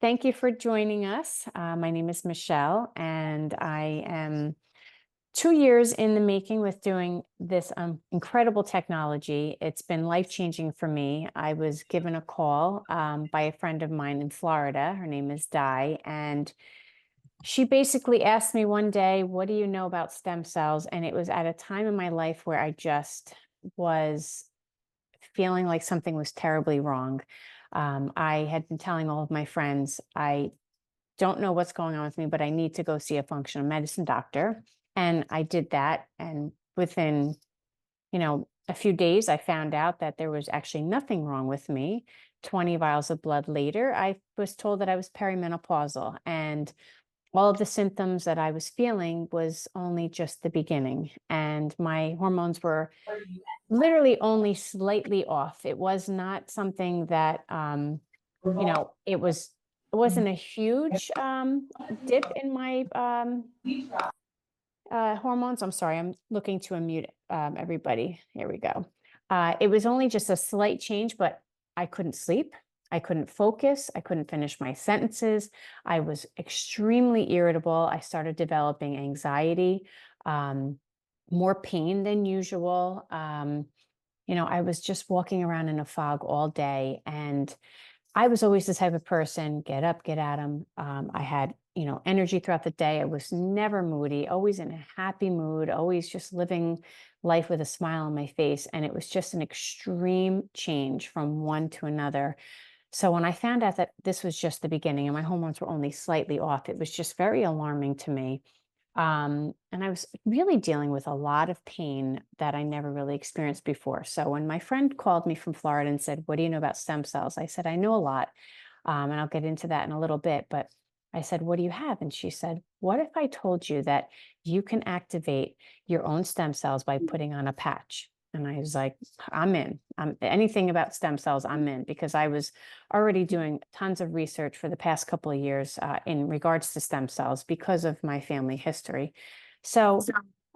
Thank you for joining us. My name is Michelle, and I am 2 years in the making with doing this incredible technology. It's been life-changing for me. I was given a call by a friend of mine in Florida. Her name is Di, and she basically asked me one day, "What do you know about stem cells?" And it was at a time in my life where I just was feeling like something was terribly wrong. I had been telling all of my friends, I don't know what's going on with me, but I need to go see a functional medicine doctor. And I did that. And within, a few days, I found out that there was actually nothing wrong with me. 20 vials of blood later, I was told that I was perimenopausal. And all of the symptoms that I was feeling was only just the beginning. And my hormones were literally only slightly off. It was not something that, it wasn't a huge dip in my hormones. I'm sorry, I'm looking to unmute everybody. Here we go. It was only just a slight change, but I couldn't sleep. I couldn't focus. I couldn't finish my sentences. I was extremely irritable. I started developing anxiety, more pain than usual. I was just walking around in a fog all day. And I was always the type of person, get up, get at 'em. I had, energy throughout the day. I was never moody, always in a happy mood, always just living life with a smile on my face. And it was just an extreme change from one to another. So when I found out that this was just the beginning and my hormones were only slightly off, it was just very alarming to me. And I was really dealing with a lot of pain that I never really experienced before. So when my friend called me from Florida and said, "What do you know about stem cells?" I said, "I know a lot." And I'll get into that in a little bit. But I said, "What do you have?" And she said, "What if I told you that you can activate your own stem cells by putting on a patch?" And I was like, "I'm in. Anything about stem cells, I'm in," because I was already doing tons of research for the past couple of years in regards to stem cells because of my family history. So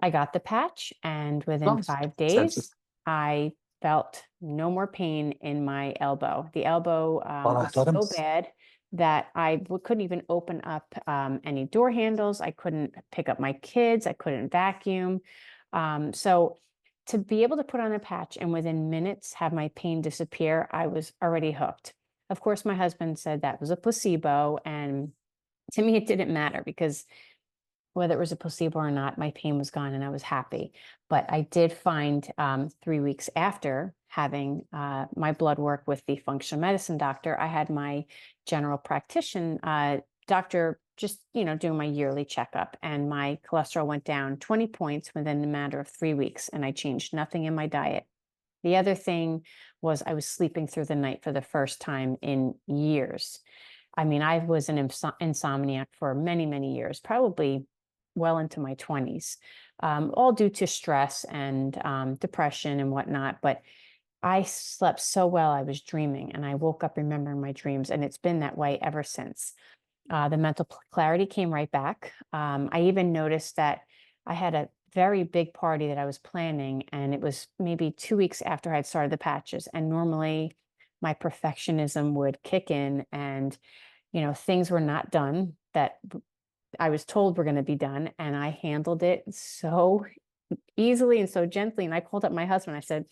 I got the patch, and within 5 days, I felt no more pain in my elbow. The elbow was so bad that couldn't even open up any door handles. I couldn't pick up my kids. I couldn't vacuum. So to be able to put on a patch and within minutes have my pain disappear, I was already hooked. Of course, my husband said that was a placebo. And to me, it didn't matter because whether it was a placebo or not, my pain was gone and I was happy. But I did find 3 weeks after having my blood work with the functional medicine doctor, I had my general practitioner doctor just, doing my yearly checkup, and my cholesterol went down 20 points within a matter of 3 weeks, and I changed nothing in my diet. The other thing was I was sleeping through the night for the first time in years. I mean, I was an insomniac for many, many years, probably well into my 20s, all due to stress and depression and whatnot. But I slept so well, I was dreaming, and I woke up remembering my dreams, and it's been that way ever since. The mental clarity came right back. I even noticed that I had a very big party that I was planning, and it was maybe 2 weeks after I'd started the patches. And normally my perfectionism would kick in, and things were not done that I was told were going to be done. And I handled it so easily and so gently. And I called up my husband. I said,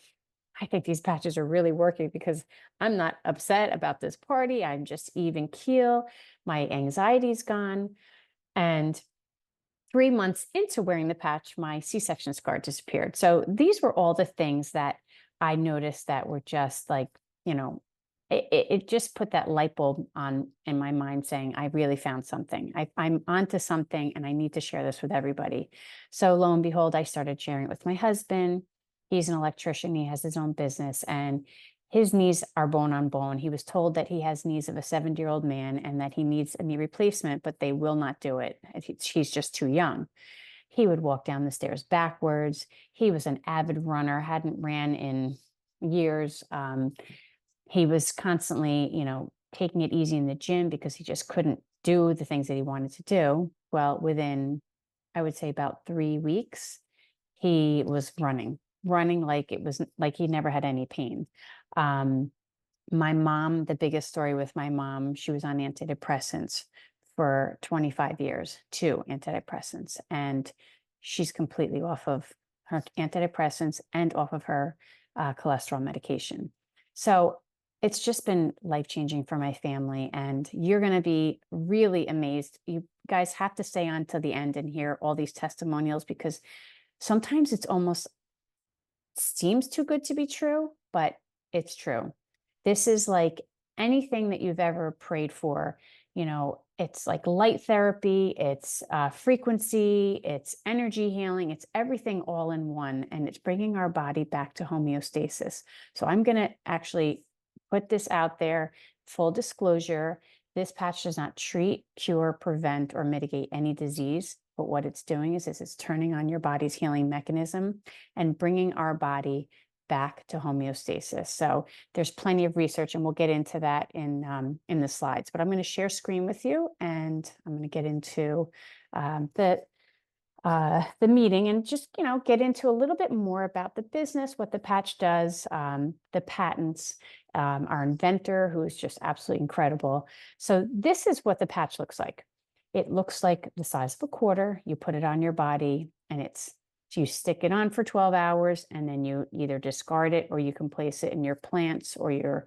"I think these patches are really working because I'm not upset about this party. I'm just even keel. My anxiety's gone." And 3 months into wearing the patch, my C-section scar disappeared. So these were all the things that I noticed that were just like, it just put that light bulb on in my mind saying, I really found something. I'm onto something and I need to share this with everybody. So lo and behold, I started sharing it with my husband. He's an electrician. He has his own business, and his knees are bone on bone. He was told that he has knees of a 70-year-old man and that he needs a knee replacement, but they will not do it. He's just too young. He would walk down the stairs backwards. He was an avid runner, hadn't ran in years. He was constantly, taking it easy in the gym because he just couldn't do the things that he wanted to do. Well, within, I would say, about 3 weeks, he was running like it was like he never had any pain. Um, My mom, the biggest story with my mom, she was on antidepressants for 25 years, two antidepressants, and she's completely off of her antidepressants and off of her cholesterol medication. So it's just been life-changing for my family, and you're going to be really amazed. You guys have to stay on to the end and hear all these testimonials, because sometimes it's almost seems too good to be true, but it's true. This is like anything that you've ever prayed for. It's like light therapy, it's frequency, it's energy healing, it's everything all in one, and it's bringing our body back to homeostasis. So I'm going to actually put this out there. Full disclosure, this patch does not treat, cure, prevent, or mitigate any disease. But what it's doing is it's turning on your body's healing mechanism and bringing our body back to homeostasis. So there's plenty of research, and we'll get into that in the slides. But I'm going to share screen with you, and I'm going to get into the meeting, and just get into a little bit more about the business, what the patch does, the patents, our inventor, who is just absolutely incredible. So this is what the patch looks like. It looks like the size of a quarter. You put it on your body, and you stick it on for 12 hours, and then you either discard it, or you can place it in your plants or your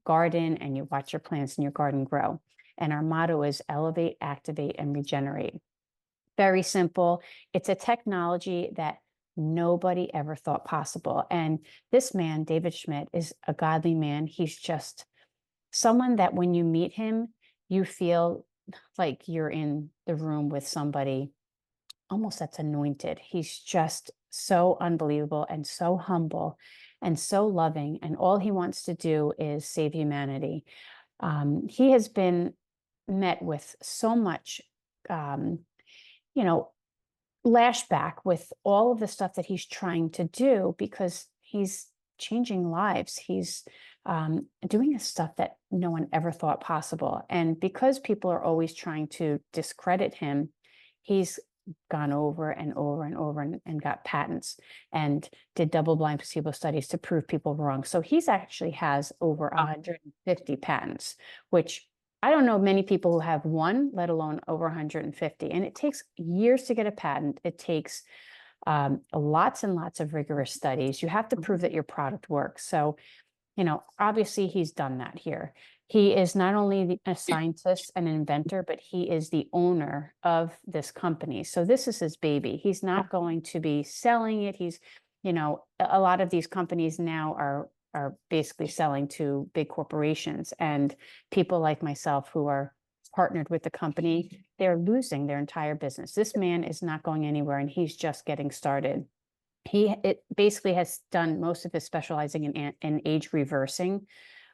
garden, and you watch your plants in your garden grow. And our motto is elevate, activate, and regenerate. Very simple. It's a technology that nobody ever thought possible. And this man, David Schmidt, is a godly man. He's just someone that when you meet him, you feel like you're in the room with somebody almost that's anointed. He's just so unbelievable and so humble and so loving. And all he wants to do is save humanity. He has been met with so much, you know, lashback with all of the stuff that he's trying to do, because he's changing lives. He's doing the stuff that no one ever thought possible. And because people are always trying to discredit him, he's gone over and over and over and got patents and did double-blind placebo studies to prove people wrong. So he's actually has over 150 patents, which I don't know many people who have one, let alone over 150. And it takes years to get a patent. It takes lots and lots of rigorous studies. You have to prove that your product works. So, obviously he's done that here. He is not only a scientist and an inventor, but he is the owner of this company. So this is his baby. He's not going to be selling it. He's, a lot of these companies now are basically selling to big corporations, and people like myself who are partnered with the company, they're losing their entire business. This man is not going anywhere, and he's just getting started. It basically has done most of his specializing in age reversing.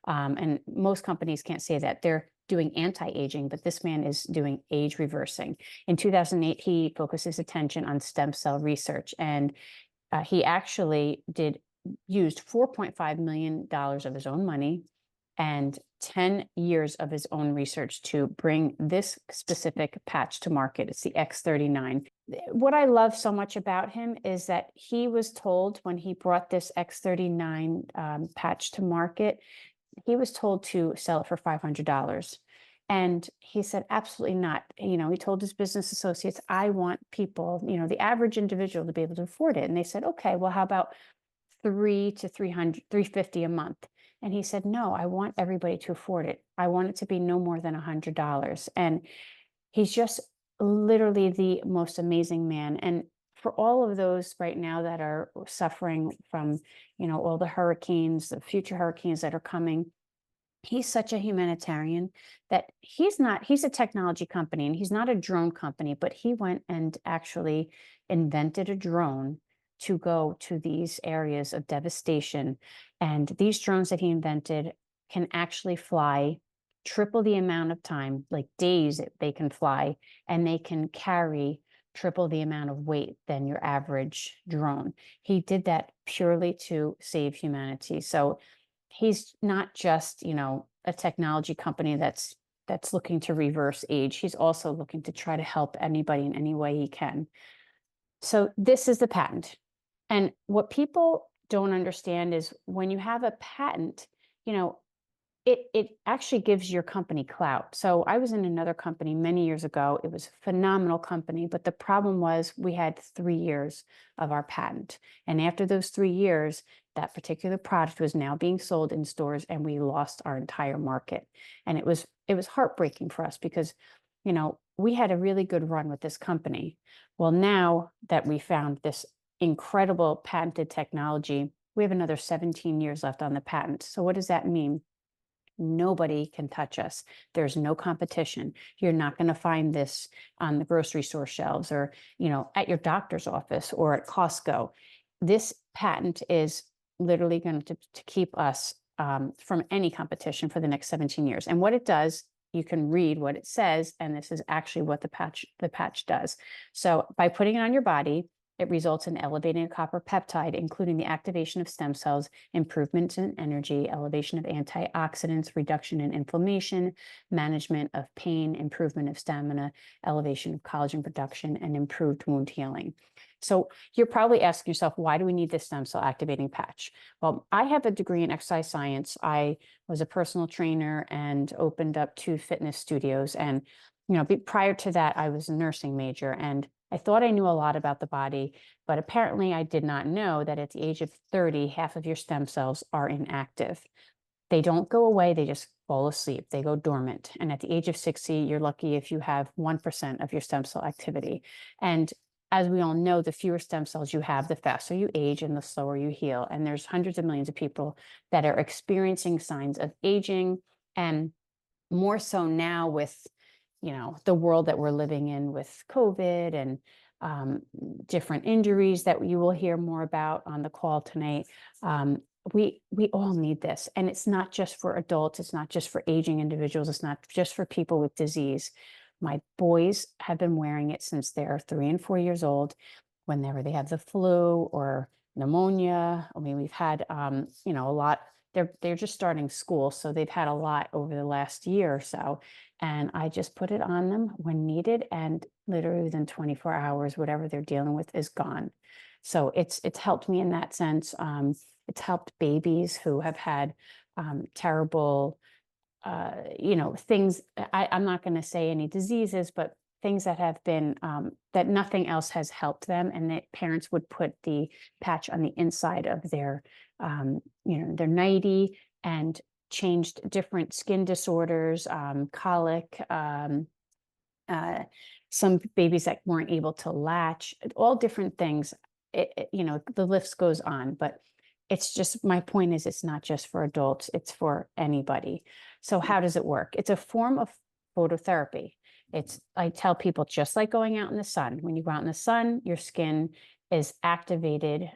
And most companies can't say that. They're doing anti-aging, but this man is doing age reversing. In 2008, he focused his attention on stem cell research, and he actually used $4.5 million of his own money and 10 years of his own research to bring this specific patch to market. It's the X39. What I love so much about him is that he was told, when he brought this X39 patch to market, he was told to sell it for $500. And he said, absolutely not. He told his business associates, I want people, the average individual, to be able to afford it. And they said, okay, well, how about $300 to $350 a month? And he said, no, I want everybody to afford it. I want it to be no more than $100. And he's just literally the most amazing man. And for all of those right now that are suffering from, all the hurricanes, the future hurricanes that are coming, he's such a humanitarian that he's a technology company, and he's not a drone company, but he went and actually invented a drone to go to these areas of devastation. And these drones that he invented can actually fly triple the amount of time, like days that they can fly, and they can carry triple the amount of weight than your average drone. He did that purely to save humanity. So he's not just, a technology company that's looking to reverse age. He's also looking to try to help anybody in any way he can. So this is the patent. And what people don't understand is when you have a patent, it actually gives your company clout. So I was in another company many years ago. It was a phenomenal company, but the problem was we had 3 years of our patent. And after those 3 years, that particular product was now being sold in stores and we lost our entire market. And it was heartbreaking for us because, we had a really good run with this company. Well, now that we found this incredible patented technology, we have another 17 years left on the patent. So what does that mean? Nobody can touch us. There's no competition. You're not going to find this on the grocery store shelves or, at your doctor's office or at Costco. This patent is literally going to keep us from any competition for the next 17 years. And what it does, you can read what it says, and this is actually what the patch does. So by putting it on your body, it results in elevating a copper peptide, including the activation of stem cells, improvements in energy, elevation of antioxidants, reduction in inflammation, management of pain, improvement of stamina, elevation of collagen production, and improved wound healing. So you're probably asking yourself, why do we need this stem cell activating patch? Well, I have a degree in exercise science. I was a personal trainer and opened up 2 fitness studios. And, prior to that, I was a nursing major, and I thought I knew a lot about the body, but apparently I did not know that at the age of 30, half of your stem cells are inactive. They don't go away, they just fall asleep, they go dormant. And at the age of 60, you're lucky if you have 1% of your stem cell activity. And as we all know, the fewer stem cells you have, the faster you age and the slower you heal. And there's hundreds of millions of people that are experiencing signs of aging, and more so now with the world that we're living in with COVID and different injuries that you will hear more about on the call tonight. We all need this, and it's not just for adults. It's not just for aging individuals. It's not just for people with disease. My boys have been wearing it since they're 3 and 4 years old. Whenever they have the flu or pneumonia, I mean, we've had a lot. They're just starting school, so they've had a lot over the last year or so. And I just put it on them when needed, and literally within 24 hours, whatever they're dealing with is gone. So it's helped me in that sense. It's helped babies who have had terrible things. I'm not going to say any diseases, but things that have been that nothing else has helped them, and that parents would put the patch on the inside of their nightie, and changed different skin disorders, colic, some babies that weren't able to latch, all different things. The list goes on, but it's just, my point is, it's not just for adults, it's for anybody. So how does it work? It's a form of phototherapy. I tell people, just like going out in the sun. When you go out in the sun, your skin is activated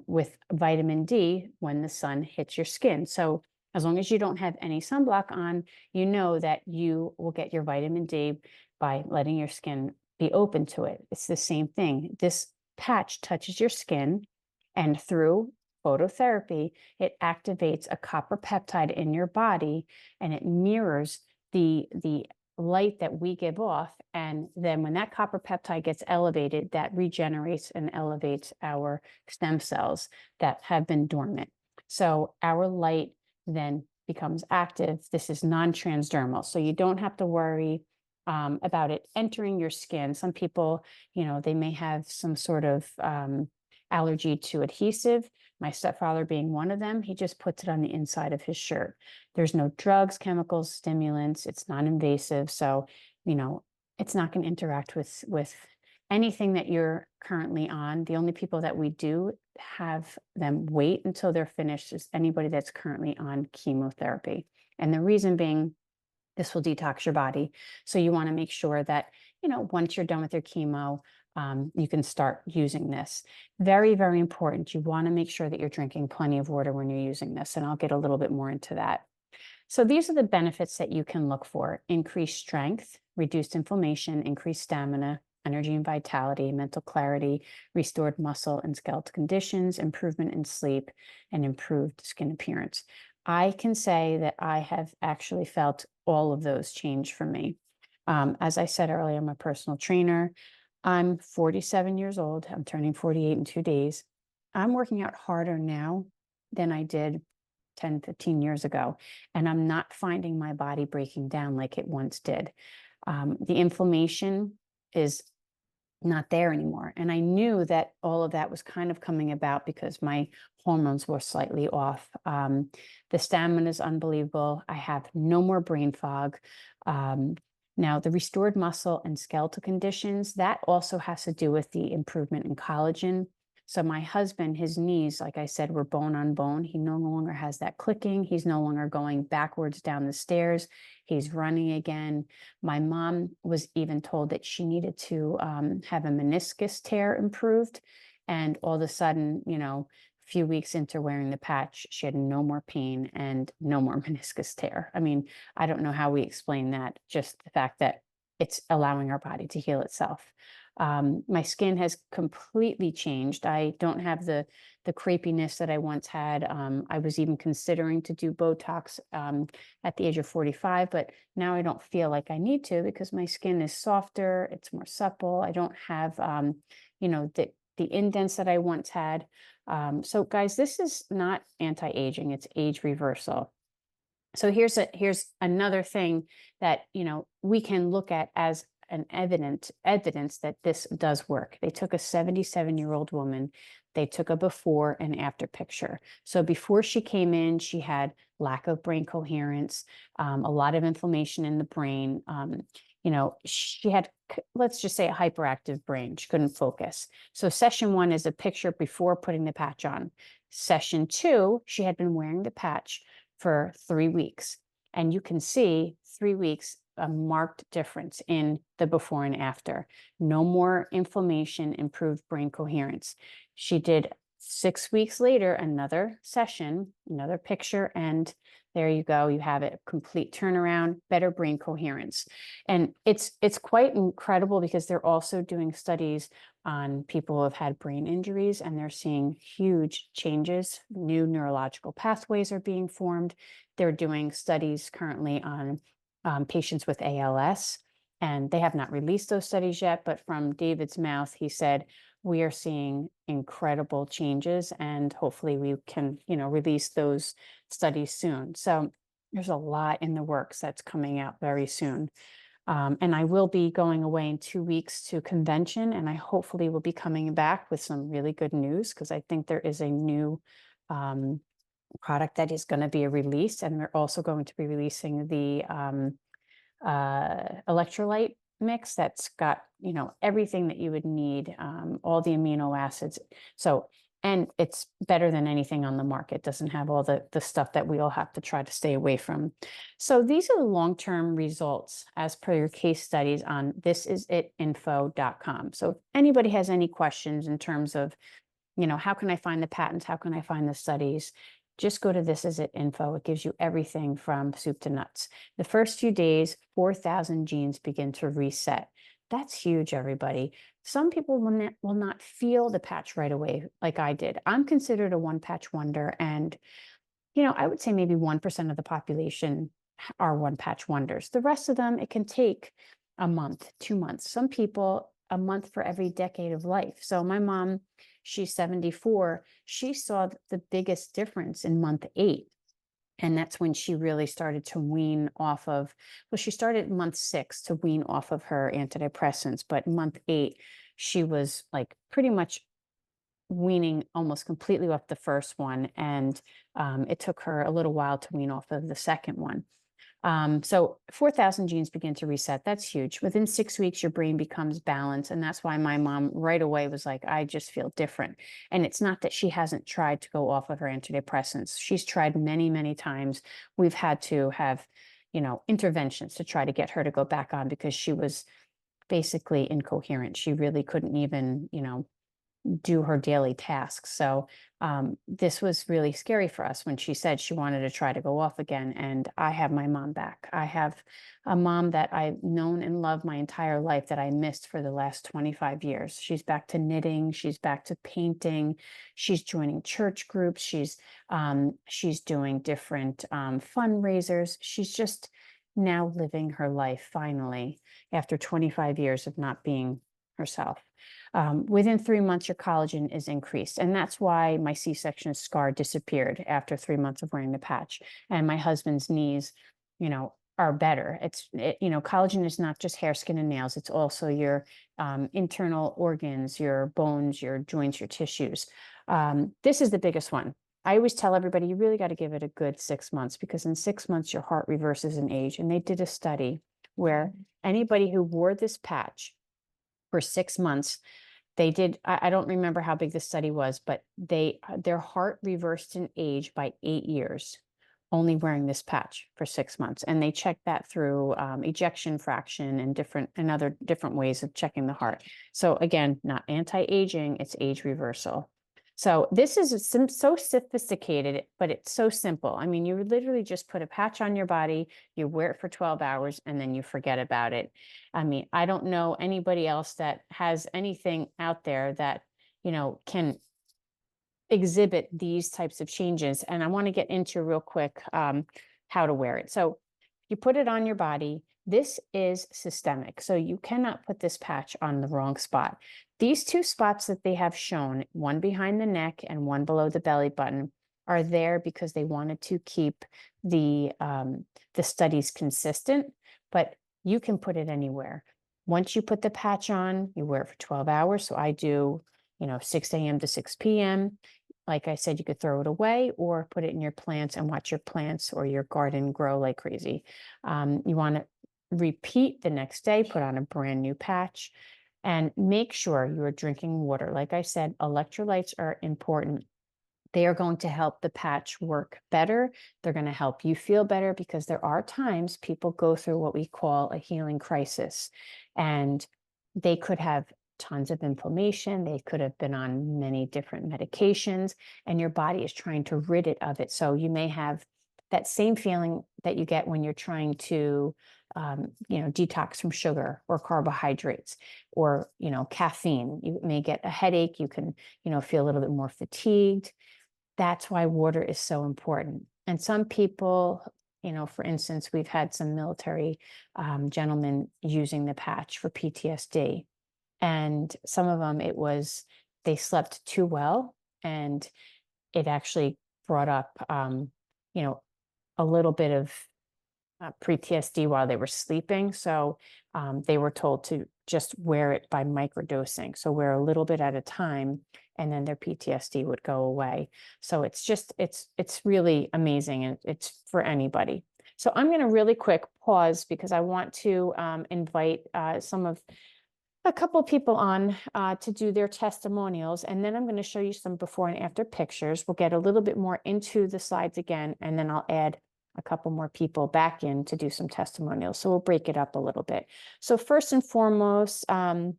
with vitamin D when the sun hits your skin. So as long as you don't have any sunblock on, you know that you will get your vitamin D by letting your skin be open to it. It's the same thing. This patch touches your skin, and through phototherapy, it activates a copper peptide in your body, and it mirrors the light that we give off. And then when that copper peptide gets elevated, that regenerates and elevates our stem cells that have been dormant. So our light then becomes active. This is non-transdermal, so you don't have to worry about it entering your skin. Some people, they may have some sort of allergy to adhesive. My stepfather being one of them, he just puts it on the inside of his shirt. There's no drugs, chemicals, stimulants. It's non-invasive, so it's not going to interact with anything that you're currently on. The only people that we do have them wait until they're finished is anybody that's currently on chemotherapy. And the reason being, this will detox your body. So you want to make sure that, once you're done with your chemo, you can start using this. Very, very important. You want to make sure that you're drinking plenty of water when you're using this. And I'll get a little bit more into that. So these are the benefits that you can look for: increased strength, reduced inflammation, increased stamina, energy and vitality, mental clarity, restored muscle and skeletal conditions, improvement in sleep, and improved skin appearance. I can say that I have actually felt all of those change for me. As I said earlier, I'm a personal trainer. I'm 47 years old. I'm turning 48 in 2 days. I'm working out harder now than I did 10, 15 years ago, and I'm not finding my body breaking down like it once did. The inflammation is not there anymore. And I knew that all of that was kind of coming about because my hormones were slightly off. The stamina is unbelievable. I have no more brain fog. Um, Now, the restored muscle and skeletal conditions, that also has to do with the improvement in collagen. So my husband, his knees, like I said, were bone on bone. He no longer has that clicking. He's no longer going backwards down the stairs. He's running again. My mom was even told that she needed to have a meniscus tear improved. And all of a sudden, a few weeks into wearing the patch, she had no more pain and no more meniscus tear. I mean, I don't know how we explain that, just the fact that it's allowing our body to heal itself. My skin has completely changed. I don't have the crepiness that I once had. I was even considering to do Botox at the age of 45, but now I don't feel like I need to because my skin is softer, it's more supple. I don't have, the indents that I once had. So guys, this is not anti-aging, it's age reversal. So here's another thing that we can look at as an evidence that this does work. They took a 77-year-old woman, they took a before and after picture. So before she came in, she had lack of brain coherence, a lot of inflammation in the brain. She had, let's just say, a hyperactive brain. She couldn't focus. So session 1 is a picture before putting the patch on. Session 2, she had been wearing the patch for 3 weeks. And you can see 3 weeks, a marked difference in the before and after. No more inflammation, improved brain coherence. She did 6 weeks later, another session, another picture, and there you go. You have it, complete turnaround, better brain coherence. And it's quite incredible because they're also doing studies on people who have had brain injuries, and they're seeing huge changes. New neurological pathways are being formed. They're doing studies currently on patients with ALS, and they have not released those studies yet, but from David's mouth, he said, we are seeing incredible changes, and hopefully we can, release those studies soon. So there's a lot in the works that's coming out very soon. And I will be going away in 2 weeks to convention, and I hopefully will be coming back with some really good news because I think there is a new product that is going to be released, and we're also going to be releasing the electrolyte mix that's got everything that you would need, all the amino acids. So, and it's better than anything on the market. Doesn't have all the stuff that we all have to try to stay away from. So these are the long-term results as per your case studies on thisisit.info.com. So if anybody has any questions in terms of, how can I find the patents? How can I find the studies? Just go to This Is It Info. It gives you everything from soup to nuts. The first few days, 4,000 genes begin to reset. That's huge, everybody. Some people will not feel the patch right away like I did. I'm considered a one-patch wonder, and I would say maybe 1% of the population are one-patch wonders. The rest of them, it can take a month, 2 months. Some people, a month for every decade of life. So my mom, she's 74. She saw the biggest difference in month 8. And that's when she really started to wean off of, well, she started month 6 to wean off of her antidepressants. But month 8, she was like pretty much weaning almost completely off the first one. And it took her a little while to wean off of the second one. So 4,000 genes begin to reset. That's huge. Within 6 weeks, your brain becomes balanced. And that's why my mom right away was like, I just feel different. And it's not that she hasn't tried to go off of her antidepressants. She's tried many, many times. We've had to have, interventions to try to get her to go back on because she was basically incoherent. She really couldn't even, do her daily tasks. So this was really scary for us when she said she wanted to try to go off again. And I have my mom back. I have a mom that I've known and loved my entire life that I missed for the last 25 years. She's back to knitting. She's back to painting. She's joining church groups. She's doing different fundraisers. She's just now living her life finally after 25 years of not being herself. Within 3 months, your collagen is increased. And that's why my C-section scar disappeared after 3 months of wearing the patch. And my husband's knees, are better. Collagen is not just hair, skin, and nails. It's also your internal organs, your bones, your joints, your tissues. This is the biggest one. I always tell everybody, you really got to give it a good 6 months, because in 6 months, your heart reverses in age. And they did a study where anybody who wore this patch for 6 months, they did, I don't remember how big the study was, but their heart reversed in age by 8 years, only wearing this patch for 6 months. And they checked that through ejection fraction and other different ways of checking the heart. So again, not anti-aging, it's age reversal. So this is so sophisticated, but it's so simple. I mean, you literally just put a patch on your body, you wear it for 12 hours, and then you forget about it. I mean, I don't know anybody else that has anything out there that, can exhibit these types of changes. And I want to get into real quick how to wear it. So you put it on your body. This is systemic. So you cannot put this patch on the wrong spot. These two spots that they have shown, one behind the neck and one below the belly button, are there because they wanted to keep the studies consistent, but you can put it anywhere. Once you put the patch on, you wear it for 12 hours. So I do, 6 a.m. to 6 p.m. Like I said, you could throw it away or put it in your plants and watch your plants or your garden grow like crazy. You want to repeat the next day, put on a brand new patch, and make sure you are drinking water. Like I said, electrolytes are important. They are going to help the patch work better. They're going to help you feel better, because there are times people go through what we call a healing crisis, and they could have tons of inflammation. They could have been on many different medications, and your body is trying to rid it of it. So you may have that same feeling that you get when you're trying to, detox from sugar or carbohydrates or, caffeine. You may get a headache. You can, feel a little bit more fatigued. That's why water is so important. And some people, for instance, we've had some military gentlemen using the patch for PTSD. And some of them, they slept too well. And it actually brought up, a little bit of PTSD while they were sleeping. So they were told to just wear it by microdosing. So wear a little bit at a time, and then their PTSD would go away. So it's really amazing, and it's for anybody. So I'm going to really quick pause, because I want to invite a couple of people on to do their testimonials, and then I'm going to show you some before and after pictures. We'll get a little bit more into the slides again, and then I'll add a couple more people back in to do some testimonials. So we'll break it up a little bit. So first and foremost, I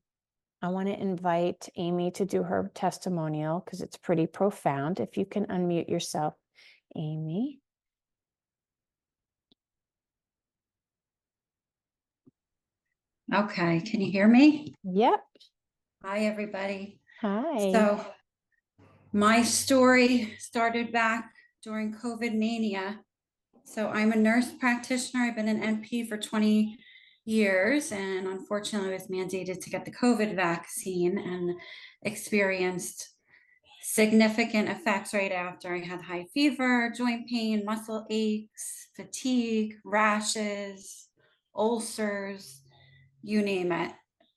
want to invite Amy to do her testimonial, because it's pretty profound. If you can unmute yourself, Amy. Okay, can you hear me? Yep. Hi, everybody. Hi. So my story started back during COVID mania. So I'm a nurse practitioner. I've been an NP for 20 years, and unfortunately, I was mandated to get the COVID vaccine and experienced significant effects right after. I had high fever, joint pain, muscle aches, fatigue, rashes, ulcers, you name it.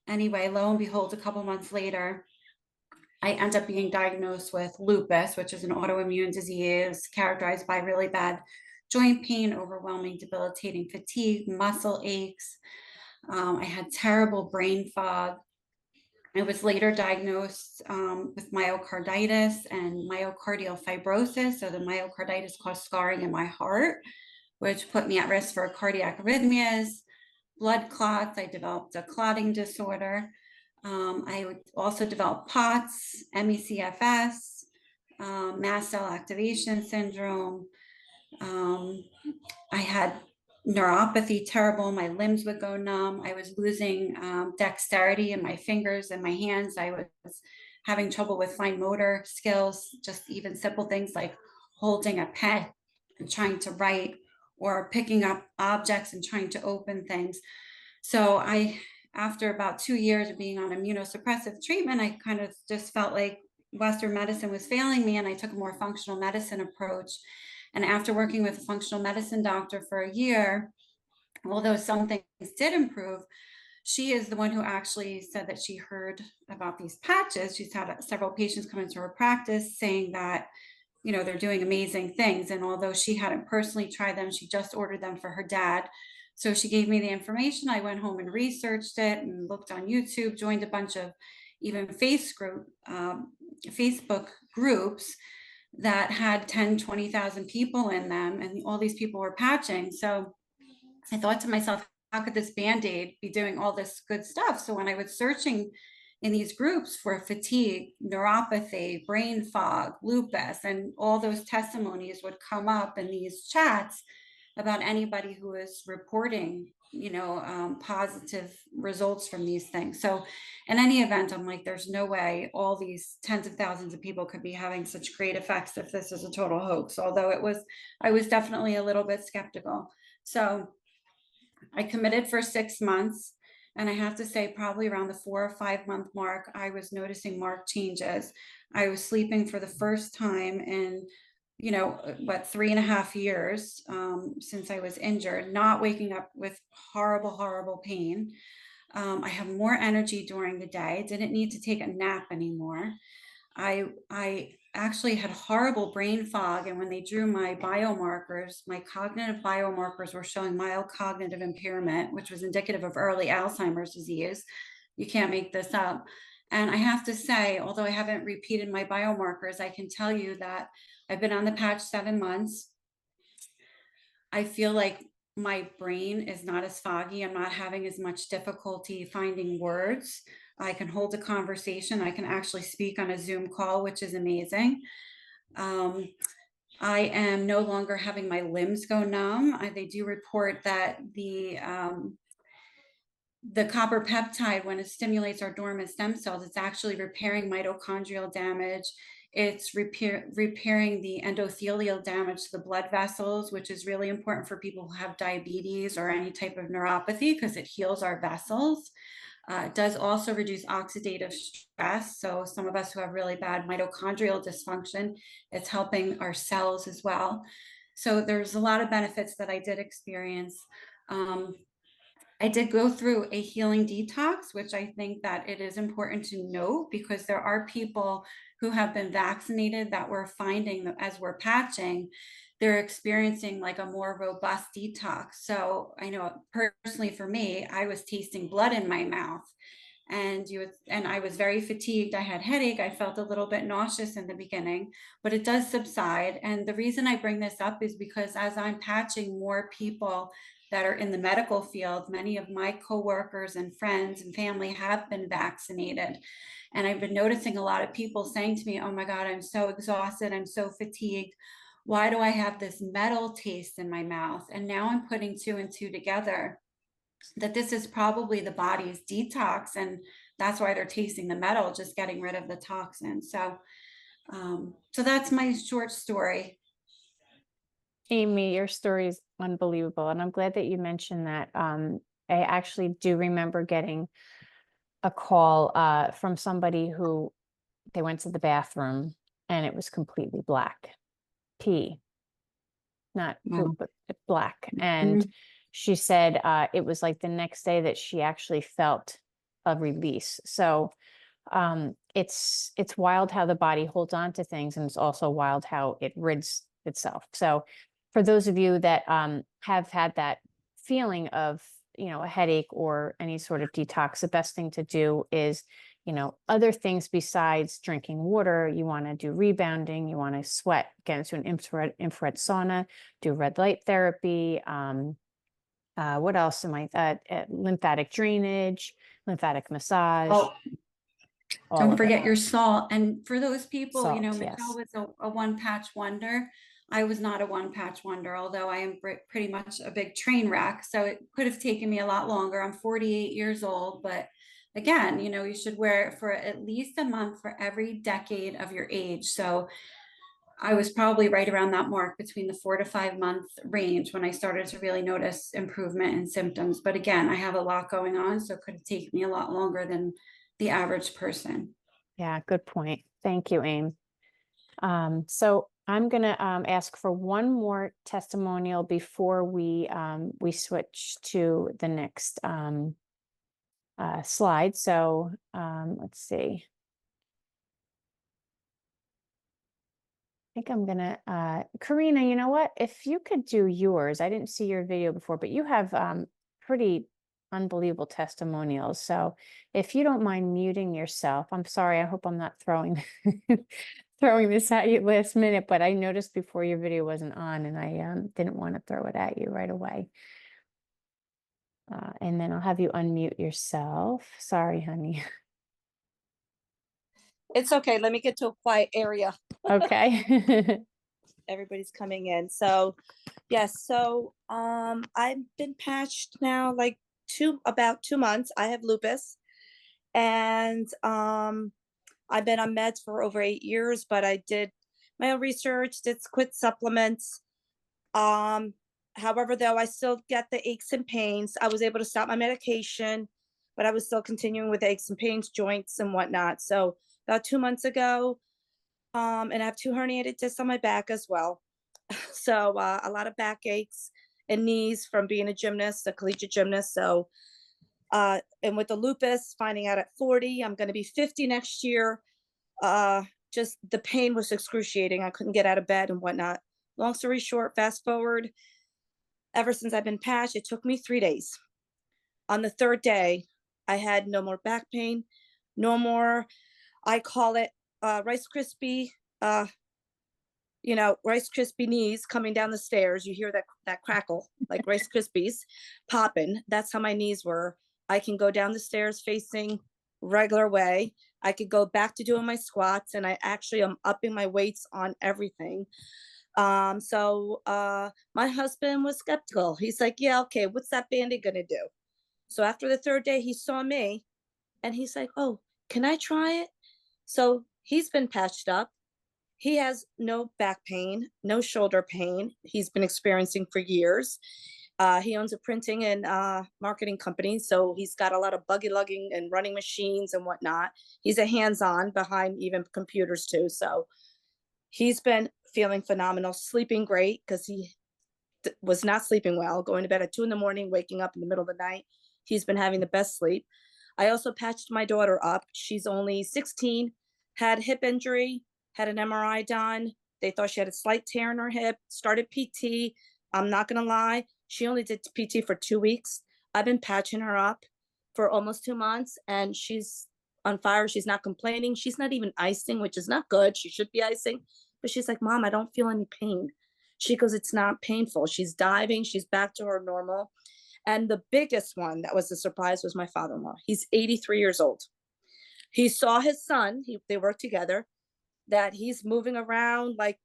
Anyway, lo and behold, a couple months later, I end up being diagnosed with lupus, which is an autoimmune disease characterized by really bad joint pain, overwhelming, debilitating fatigue, muscle aches. I had terrible brain fog. I was later diagnosed with myocarditis and myocardial fibrosis. So the myocarditis caused scarring in my heart, which put me at risk for cardiac arrhythmias, blood clots. I developed a clotting disorder. I also developed POTS, MECFS, mast cell activation syndrome. I had neuropathy, terrible. My limbs would go numb. I was losing dexterity in my fingers and my hands. I was having trouble with fine motor skills, just even simple things like holding a pen and trying to write, or picking up objects and trying to open things. So I after about 2 years of being on immunosuppressive treatment, I kind of just felt like Western medicine was failing me, and I took a more functional medicine approach. And after working with a functional medicine doctor for a year, although some things did improve, she is the one who actually said that she heard about these patches. She's had several patients come into her practice saying that, they're doing amazing things. And although she hadn't personally tried them, she just ordered them for her dad. So she gave me the information. I went home and researched it and looked on YouTube, joined a bunch of even Facebook groups that had 10, 20,000 people in them, and all these people were patching. So I thought to myself, how could this Band-Aid be doing all this good stuff? So when I was searching in these groups for fatigue, neuropathy, brain fog, lupus, and all those testimonies would come up in these chats about anybody who is reporting, positive results from these things. So in any event, I'm like, there's no way all these tens of thousands of people could be having such great effects if this is a total hoax. Although I was definitely a little bit skeptical. So I committed for 6 months. And I have to say, probably around the 4 or 5 month mark, I was noticing marked changes. I was sleeping for the first time in, 3.5 years since I was injured, not waking up with horrible, horrible pain. I have more energy during the day, didn't need to take a nap anymore. I actually had horrible brain fog, and when they drew my biomarkers, my cognitive biomarkers were showing mild cognitive impairment, which was indicative of early Alzheimer's disease. You can't make this up. And I have to say, although I haven't repeated my biomarkers, I can tell you that I've been on the patch 7 months. I feel like my brain is not as foggy. I'm not having as much difficulty finding words. I can hold a conversation. I can actually speak on a Zoom call, which is amazing. Um, I am no longer having my limbs go numb. They do report that the copper peptide, when it stimulates our dormant stem cells, it's actually repairing mitochondrial damage. It's repairing the endothelial damage to the blood vessels, which is really important for people who have diabetes or any type of neuropathy, because it heals our vessels. It does also reduce oxidative stress. So some of us who have really bad mitochondrial dysfunction, it's helping our cells as well. So there's a lot of benefits that I did experience. I did go through a healing detox, which I think that it is important to note, because there are people who have been vaccinated that we're finding that as we're patching, they're experiencing like a more robust detox. So I know personally for me, I was tasting blood in my mouth, and I was very fatigued. I had headache. I felt a little bit nauseous in the beginning, but it does subside. And the reason I bring this up is because as I'm patching more people that are in the medical field, many of my coworkers and friends and family have been vaccinated. And I've been noticing a lot of people saying to me, oh my God, I'm so exhausted. I'm so fatigued. Why do I have this metal taste in my mouth? And now I'm putting two and two together, that this is probably the body's detox, and that's why they're tasting the metal, just getting rid of the toxin. So that's my short story. Amy, your story is unbelievable. And I'm glad that you mentioned that. I actually do remember getting a call from somebody who they went to the bathroom and it was completely black. Pee, not poop, Wow. but black. And she said it was like the next day that she actually felt a release. So it's wild how the body holds on to things, and it's also wild how it rids itself. So for those of you that have had that feeling of, a headache or any sort of detox, the best thing to do is, other things besides drinking water. You want to do rebounding, you want to sweat, get into an infrared sauna, do red light therapy. What else am I, lymphatic drainage, lymphatic massage, Oh, all don't of it. forget your salt. And for those people, Salt, Michelle yes. was a one patch wonder. I was not a one patch wonder, although I am pretty much a big train wreck. So it could have taken me a lot longer. I'm 48 years old, but again, you should wear it for at least a month for every decade of your age. So I was probably right around that mark between the 4 to 5 month range when I started to really notice improvement in symptoms. But again, I have a lot going on, so it could take me a lot longer than the average person. Yeah, good point. Thank you, Aim. So I'm gonna ask for one more testimonial before we switch to the next slide. So let's see. I think I'm gonna Karina, you know what? If you could do yours, I didn't see your video before, but you have pretty unbelievable testimonials. So if you don't mind muting yourself, I'm sorry, I hope I'm not throwing throwing this at you last minute, but I noticed before your video wasn't on and I didn't want to throw it at you right away. And then I'll have you unmute yourself. Sorry, honey. It's okay. Let me get to a quiet area. Okay. Everybody's coming in. So yes, so I've been patched now like about 2 months. I have lupus and I've been on meds for over 8 years, but I did my own research, did quit supplements. Um, However, though, I still get the aches and pains. I was able to stop my medication, but I was still continuing with aches and pains, joints and whatnot. So about 2 months ago, and I have 2 herniated discs on my back as well. So a lot of back aches and knees from being a gymnast, a collegiate gymnast. So and with the lupus, finding out at 40, I'm going to be 50 next year. Just the pain was excruciating. I couldn't get out of bed and whatnot. Long story short, fast forward, ever since I've been patched, it took me 3 days. On the third day, I had no more back pain, no more, I call it Rice Krispie, Rice Krispie knees coming down the stairs. You hear that crackle, like Rice Krispies popping. That's how my knees were. I can go down the stairs facing regular way. I could go back to doing my squats, and I actually am upping my weights on everything. My husband was skeptical. He's like, yeah, okay, what's that Band-Aid gonna do? So after the third day, he saw me and he's like, oh, can I try it? So he's been patched up. He has no back pain, no shoulder pain. He's been experiencing for years. He owns a printing and marketing company, so he's got a lot of buggy lugging and running machines and whatnot. He's a hands-on behind even computers too. So he's been feeling phenomenal, sleeping great because he was not sleeping well, going to bed at 2 in the morning, waking up in the middle of the night. He's been having the best sleep. I also patched my daughter up. She's only 16, had hip injury, had an MRI done. They thought she had a slight tear in her hip, started PT. I'm not going to lie. She only did PT for 2 weeks. I've been patching her up for almost 2 months and she's on fire. She's not complaining. She's not even icing, which is not good. She should be icing. But she's like, Mom, I don't feel any pain. She goes, it's not painful. She's diving. She's back to her normal. And the biggest one that was a surprise was my father-in-law. He's 83 years old. He saw his son, they work together, that he's moving around like,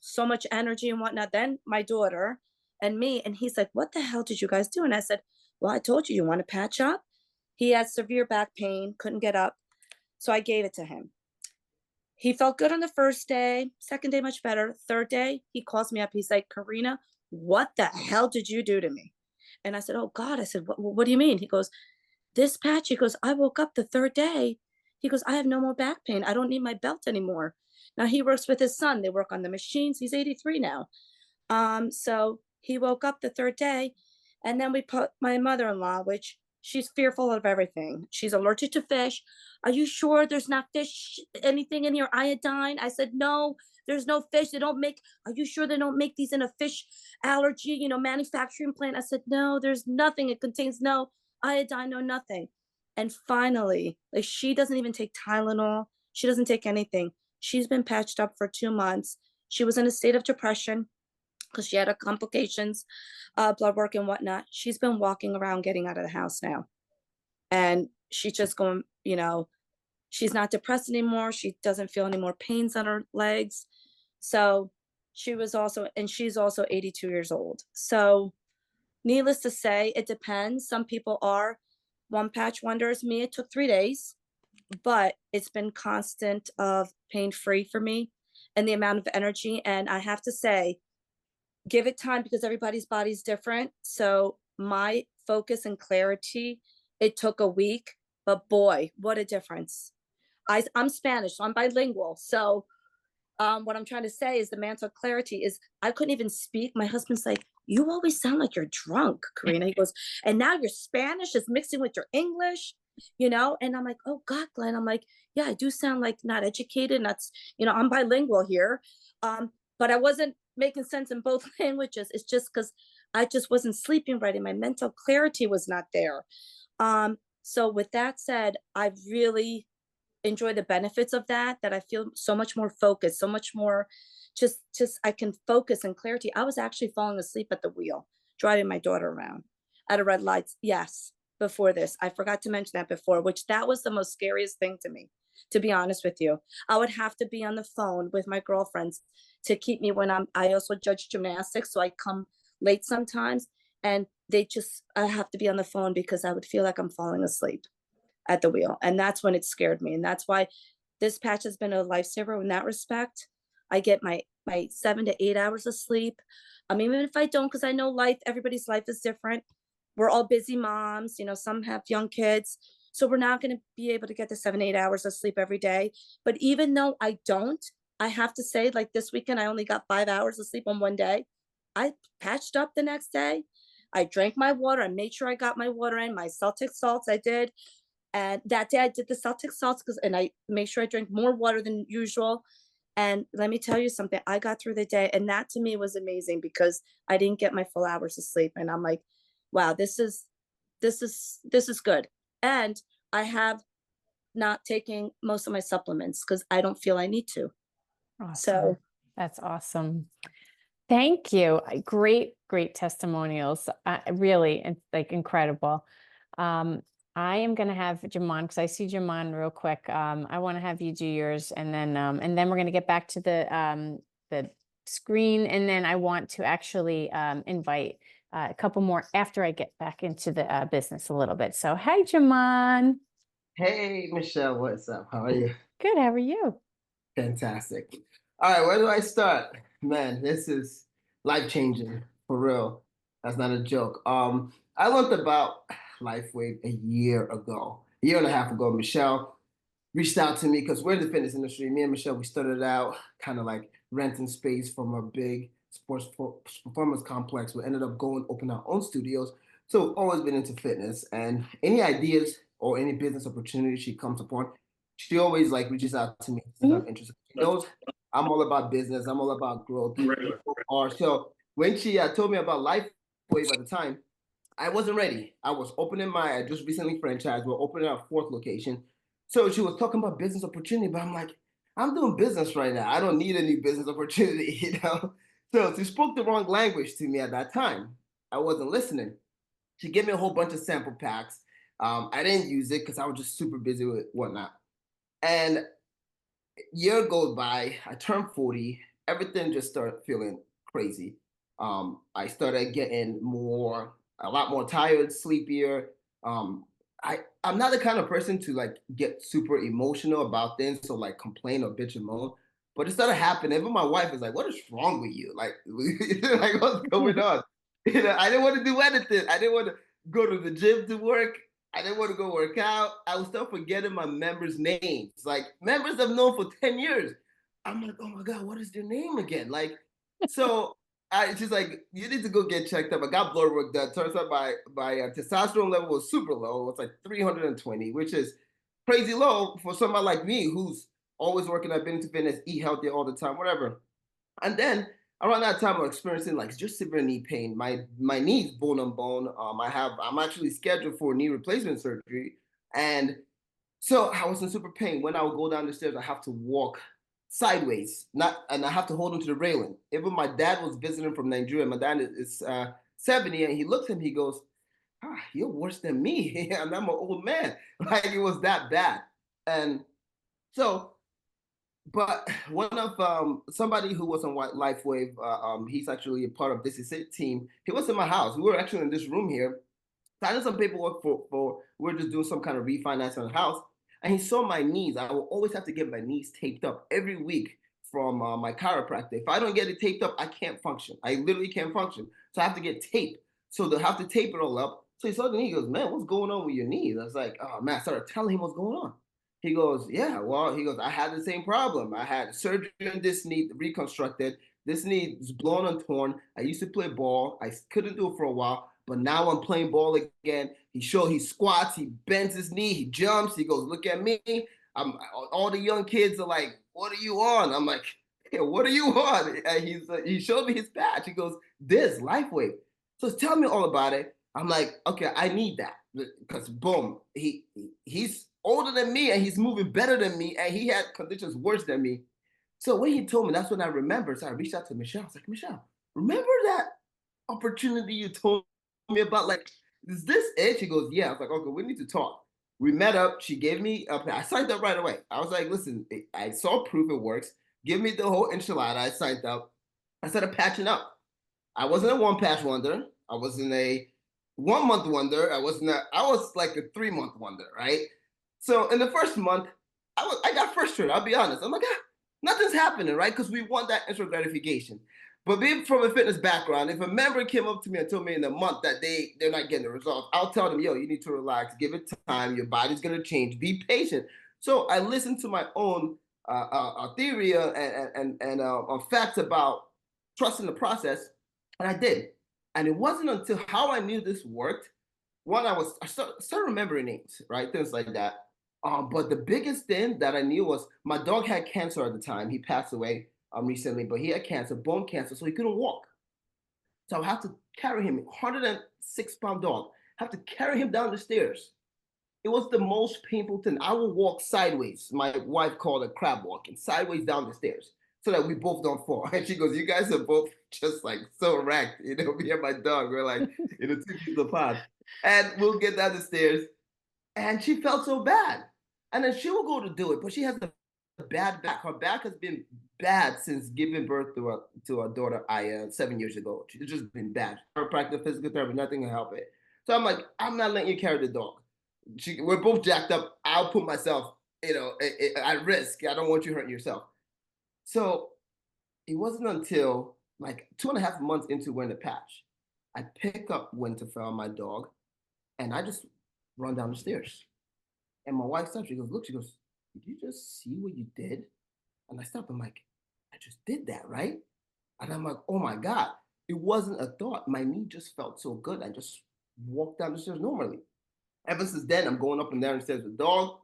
so much energy and whatnot. Then my daughter and me, and he's like, what the hell did you guys do? And I said, well, I told you, you want to patch up? He had severe back pain, couldn't get up. So I gave it to him. He felt good on the first day, second day, much better. Third day, he calls me up. He's like, Karina, what the hell did you do to me? And I said, oh God. I said, what do you mean? He goes, this patch. He goes, I woke up the third day. He goes, I have no more back pain. I don't need my belt anymore. Now he works with his son. They work on the machines. He's 83 now. So he woke up the third day, and then we put my mother-in-law, which she's fearful of everything. She's allergic to fish. Are you sure there's not fish, anything in here, iodine? I said, no, there's no fish. They don't make, are you sure they don't make these in a fish allergy, manufacturing plant? I said, no, there's nothing. It contains no iodine, no nothing. And finally, like, she doesn't even take Tylenol. She doesn't take anything. She's been patched up for 2 months. She was in a state of depression because she had complications, blood work and whatnot. She's been walking around getting out of the house now. And she's just going, she's not depressed anymore. She doesn't feel any more pains on her legs. So she's also 82 years old. So needless to say, it depends. Some people are one patch wonders. Me, it took 3 days, but it's been constant of pain-free for me. and the amount of energy. And I have to say, give it time because everybody's body's different. So my focus and clarity, it took a week, but boy, what a difference. I'm Spanish, so I'm bilingual. So what I'm trying to say is the mental clarity is I couldn't even speak. My husband's like, you always sound like you're drunk, Karina. He goes, and now your Spanish is mixing with your English, you know? And I'm like, oh God, Glenn. I'm like, yeah, I do sound like not educated. That's, you know, I'm bilingual here. But I wasn't making sense in both languages. It's just because I just wasn't sleeping right and my mental clarity was not there. So with that said, I really enjoy the benefits of that I feel so much more focused, so much more just I can focus and clarity. I was actually falling asleep at the wheel driving my daughter around at a red lights. Yes, before this I forgot to mention that before, which that was the most scariest thing to me, to be honest with you. I would have to be on the phone with my girlfriends to keep me when I also judge gymnastics, so I come late sometimes, and I have to be on the phone because I would feel like I'm falling asleep at the wheel. And that's when it scared me. And that's why this patch has been a lifesaver in that respect. I get my 7 to 8 hours of sleep. Even if I don't, because I know everybody's life is different. We're all busy moms, you know, some have young kids. So we're not going to be able to get the 7, 8 hours of sleep every day. But even though I don't, I have to say, like this weekend, I only got 5 hours of sleep on one day. I patched up the next day. I drank my water. I made sure I got my water in, my Celtic salts I did. And that day I did the Celtic salts and I made sure I drank more water than usual. And let me tell you something, I got through the day, and that to me was amazing because I didn't get my full hours of sleep. And I'm like, wow, this is good. And I have not taken most of my supplements because I don't feel I need to. Awesome. So That's awesome. Thank you. Great testimonials. Really, like incredible. I am going to have Jamon, because I see Jamon real quick. I want to have you do yours, and then we're going to get back to the screen, and then I want to actually invite a couple more after I get back into the business a little bit. So, hi, Jamon. Hey, Michelle, what's up? How are you? Good. How are you? Fantastic. All right, where do I start? Man, this is life-changing, for real. That's not a joke. I learned about LifeWave a year and a half ago. Michelle reached out to me because we're in the fitness industry. Me and Michelle, we started out kind of like renting space from a big sports performance complex. We ended up going open our own studios. So we've always been into fitness, and any ideas or any business opportunity she comes upon, she always like reaches out to me if I'm interested. She knows I'm all about business. I'm all about growth. So when she told me about LifeWave at the time, I wasn't ready. I just recently franchised. We're opening our 4th location. So she was talking about business opportunity, but I'm like, I'm doing business right now. I don't need any business opportunity, you know? So she spoke the wrong language to me at that time. I wasn't listening. She gave me a whole bunch of sample packs. I didn't use it because I was just super busy with whatnot. And year goes by, I turned 40, everything just started feeling crazy. I started getting a lot more tired, sleepier. I'm not the kind of person to like get super emotional about things, so like complain or bitch and moan. But it started happening. Even my wife is like, "What is wrong with you? Like, like what's going on?" You know, I didn't want to do anything. I didn't want to go to the gym to work. I didn't want to go work out. I was still forgetting my members' names. Like members I've known for 10 years. I'm like, oh my God, what is their name again? Like, so she's like, you need to go get checked up. I got blood work done. Turns out my testosterone level was super low. It was like 320, which is crazy low for somebody like me who's always working at Been to Fitness, eat healthy all the time, whatever. And then around that time, I'm experiencing like just severe knee pain. My knee's bone on bone. I'm actually scheduled for knee replacement surgery, and so I was in super pain. When I would go down the stairs, I have to walk sideways, and I have to hold onto the railing. Even my dad was visiting from Nigeria. My dad is 70, and he looks at me, he goes, "You're worse than me," and I'm an old man. Like it was that bad, and so. But one of somebody who was on LifeWave, he's actually a part of This Is It team. He was in my house. We were actually in this room here, signing some paperwork for we were just doing some kind of refinance on the house. And he saw my knees. I will always have to get my knees taped up every week from my chiropractor. If I don't get it taped up, I can't function. I literally can't function. So I have to get tape. So they'll have to tape it all up. So he saw the knee. He goes, man, what's going on with your knee? I was like, oh man, I started telling him what's going on. He goes, yeah, well, he goes, I had the same problem. I had surgery on this knee, reconstructed. This knee is blown and torn. I used to play ball. I couldn't do it for a while, but now I'm playing ball again. He squats, he bends his knee, he jumps. He goes, look at me. All the young kids are like, what are you on? I'm like, yeah, what are you on? And he showed me his patch. He goes, this LifeWave. So tell me all about it. I'm like, okay, I need that because boom, he's older than me and he's moving better than me and he had conditions worse than me. So when he told me, that's when I remembered. So I reached out to Michelle. I was like, Michelle, remember that opportunity you told me about? Like, is this it? She goes, yeah. I was like, okay, we need to talk. We met up. She gave me I signed up right away. I was like, listen, I saw proof it works. Give me the whole enchilada. I signed up. I started patching up. I wasn't a one patch wonder. I wasn't a 1 month wonder. I was like a 3 month wonder, right? So in the first month, I got frustrated. I'll be honest. I'm like, nothing's happening, right? Because we want that instant gratification. But being from a fitness background, if a member came up to me and told me in a month that they're not getting the results, I'll tell them, yo, you need to relax, give it time, your body's gonna change, be patient. So I listened to my own theory and facts about trusting the process, and I did. And it wasn't until how I knew this worked. One, I started remembering names, right? Things like that. But the biggest thing that I knew was my dog had cancer at the time. He passed away recently, but he had cancer, bone cancer, so he couldn't walk. So I have to carry him, 106-pound dog, have to carry him down the stairs. It was the most painful thing. I would walk sideways. My wife called it crab walking, sideways down the stairs so that we both don't fall. And she goes, you guys are both just like so wrecked. You know, me and my dog, we're like, 2 feet apart. And we'll get down the stairs. And she felt so bad. And then she will go to do it, but she has a bad back. Her back has been bad since giving birth to our daughter, Aya, 7 years ago. It's just been bad. Chiropractic, physical therapy, nothing can help it. So I'm like, I'm not letting you carry the dog. We're both jacked up. I'll put myself, at risk. I don't want you hurting yourself. So it wasn't until like 2.5 months into wearing the patch, I pick up Winterfell, my dog, and I just run down the stairs. And my wife stops. She goes, look, she goes, did you just see what you did? And I stopped. I'm like, I just did that, right? And I'm like, oh my God. It wasn't a thought. My knee just felt so good. I just walked down the stairs normally. Ever since then, I'm going up and down the stairs with the dog,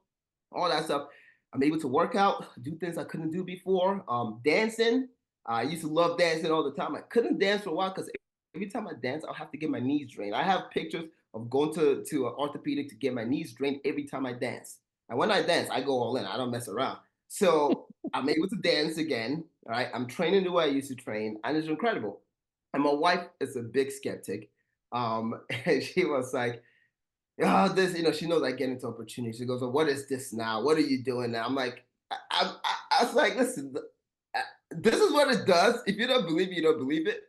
all that stuff. I'm able to work out, do things I couldn't do before. Dancing. I used to love dancing all the time. I couldn't dance for a while because every time I dance, I'll have to get my knees drained. I have pictures of going to an orthopedic to get my knees drained every time I dance. And when I dance, I go all in. I don't mess around. So I'm able to dance again. All right. I'm training the way I used to train, and it's incredible. And my wife is a big skeptic. And she was like, oh, this, she knows I get into opportunities. She goes, well, what is this now? What are you doing now? I'm like, I was like, listen, this is what it does. If you don't believe it, you don't believe it.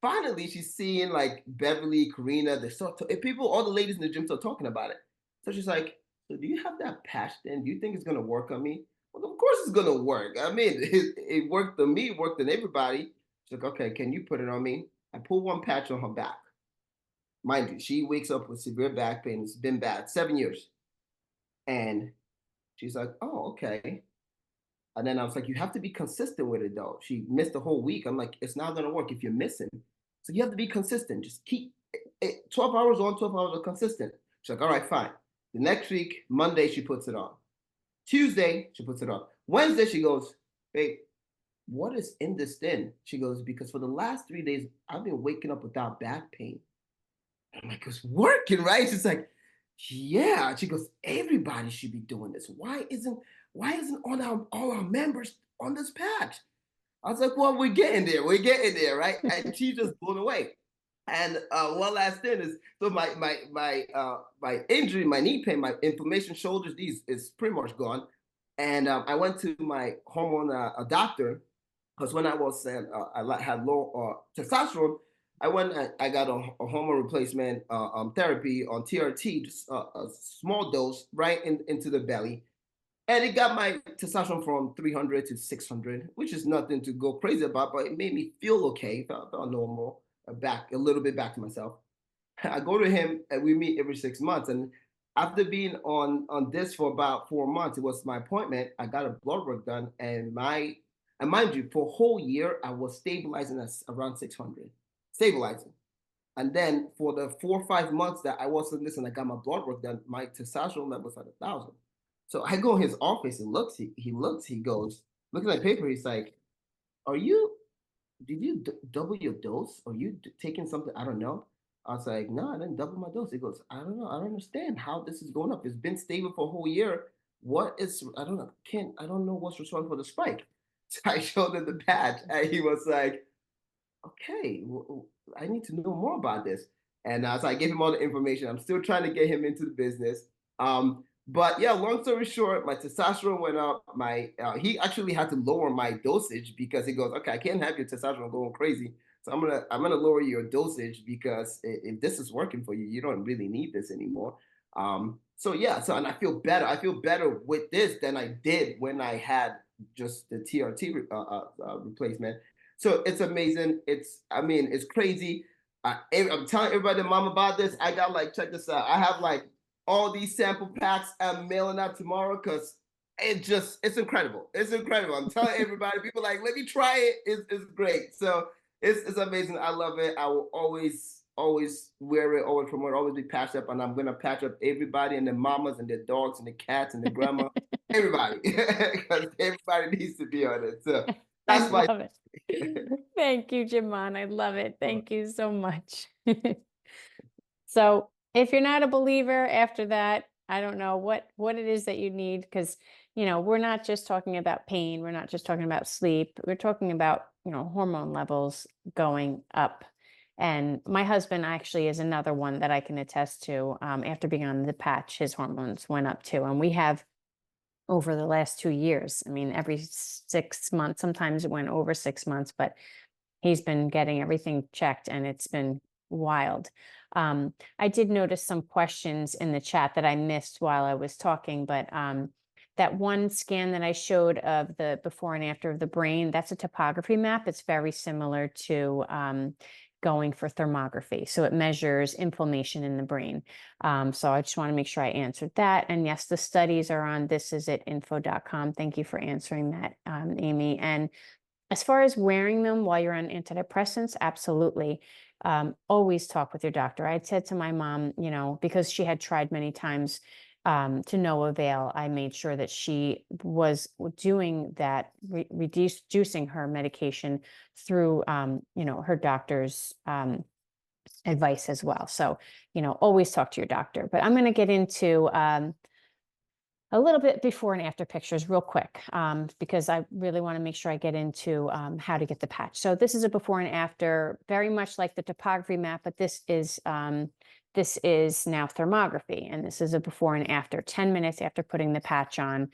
Finally, she's seeing like Beverly, Karina, people, all the ladies in the gym start talking about it. So she's like, so do you have that patch then? Do you think it's going to work on me? Well, of course it's going to work. I mean, it worked on me, worked on everybody. She's like, okay, can you put it on me? I pull one patch on her back. Mind you, she wakes up with severe back pain. It's been bad, 7 years. And she's like, oh, okay. And then I was like, you have to be consistent with it though. She missed a whole week. I'm like, it's not going to work if you're missing. So you have to be consistent. Just keep 12 hours on, 12 hours of consistent. She's like, all right, fine. The next week, Monday, she puts it on. Tuesday, she puts it on. Wednesday, she goes, babe, what is in this thing? She goes, because for the last 3 days, I've been waking up without back pain. I'm like, it's working, right? She's like, yeah. She goes, everybody should be doing this. Why isn't all our members on this patch? I was like, well, we're getting there, right? And she's just blown away. And one last thing is, so my injury, my knee pain, my inflammation, shoulders, these is pretty much gone. And I went to my hormone doctor because when I was I had low testosterone. I went and I got a hormone replacement therapy on TRT, just a small dose right into the belly. And it got my testosterone from 300 to 600, which is nothing to go crazy about, but it made me feel okay, felt normal, back a little bit back to myself. I go to him and we meet every 6 months. And after being on this for about 4 months, it was my appointment. I got a blood work done, and mind you, for a whole year I was stabilizing at around 600, stabilizing. And then for the 4 or 5 months that I wasn't listening, I got my blood work done. My testosterone level was at 1,000. So I go in his office. He looks. He goes, look at my paper. He's like, "Are you? Did you double your dose? Are you taking something? I don't know." I was like, "No, I didn't double my dose." He goes, "I don't know. I don't understand how this is going up. It's been stable for a whole year. What is? I don't know. I don't know what's responsible for the spike." So I showed him the patch, and he was like, okay, I need to know more about this. And so I gave him all the information. I'm still trying to get him into the business. But yeah, long story short, my testosterone went up. He actually had to lower my dosage because he goes, okay, I can't have your testosterone going crazy. So I'm gonna lower your dosage because if this is working for you, you don't really need this anymore. So yeah, and I feel better. I feel better with this than I did when I had just the TRT replacement. So it's amazing. I mean, it's crazy. I'm telling everybody, mom, about this. I got like, check this out. I have like all these sample packs I'm mailing out tomorrow because it's incredible. It's incredible. I'm telling everybody, people like, let me try it. It's great. So it's amazing. I love it. I will always wear it, always promote, always be patched up. And I'm going to patch up everybody and the mamas and the dogs and the cats and the grandma, everybody, because everybody needs to be on it. So that's I my love it. Thank you, Jimon. I love it. Thank you so much. So if you're not a believer after that, I don't know what it is that you need, because we're not just talking about pain, we're not just talking about sleep, we're talking about hormone levels going up. And my husband actually is another one that I can attest to. After being on the patch, his hormones went up too, and we have over the last 2 years. I mean, every 6 months, sometimes it went over 6 months, but he's been getting everything checked and it's been wild. I did notice some questions in the chat that I missed while I was talking, but that one scan that I showed of the before and after of the brain, that's a topography map. It's very similar to going for thermography. So it measures inflammation in the brain. So I just want to make sure I answered that. And yes, the studies are on thisisit.info.com. Thank you for answering that, Amy. And as far as wearing them while you're on antidepressants, absolutely. Always talk with your doctor. I had said to my mom, because she had tried many times to no avail, I made sure that she was doing that, reducing her medication through, her doctor's advice as well. So, always talk to your doctor. But I'm going to get into a little bit before and after pictures real quick, because I really want to make sure I get into how to get the patch. So this is a before and after, very much like the topography map, but this is now thermography, and this is a before and after, 10 minutes after putting the patch on.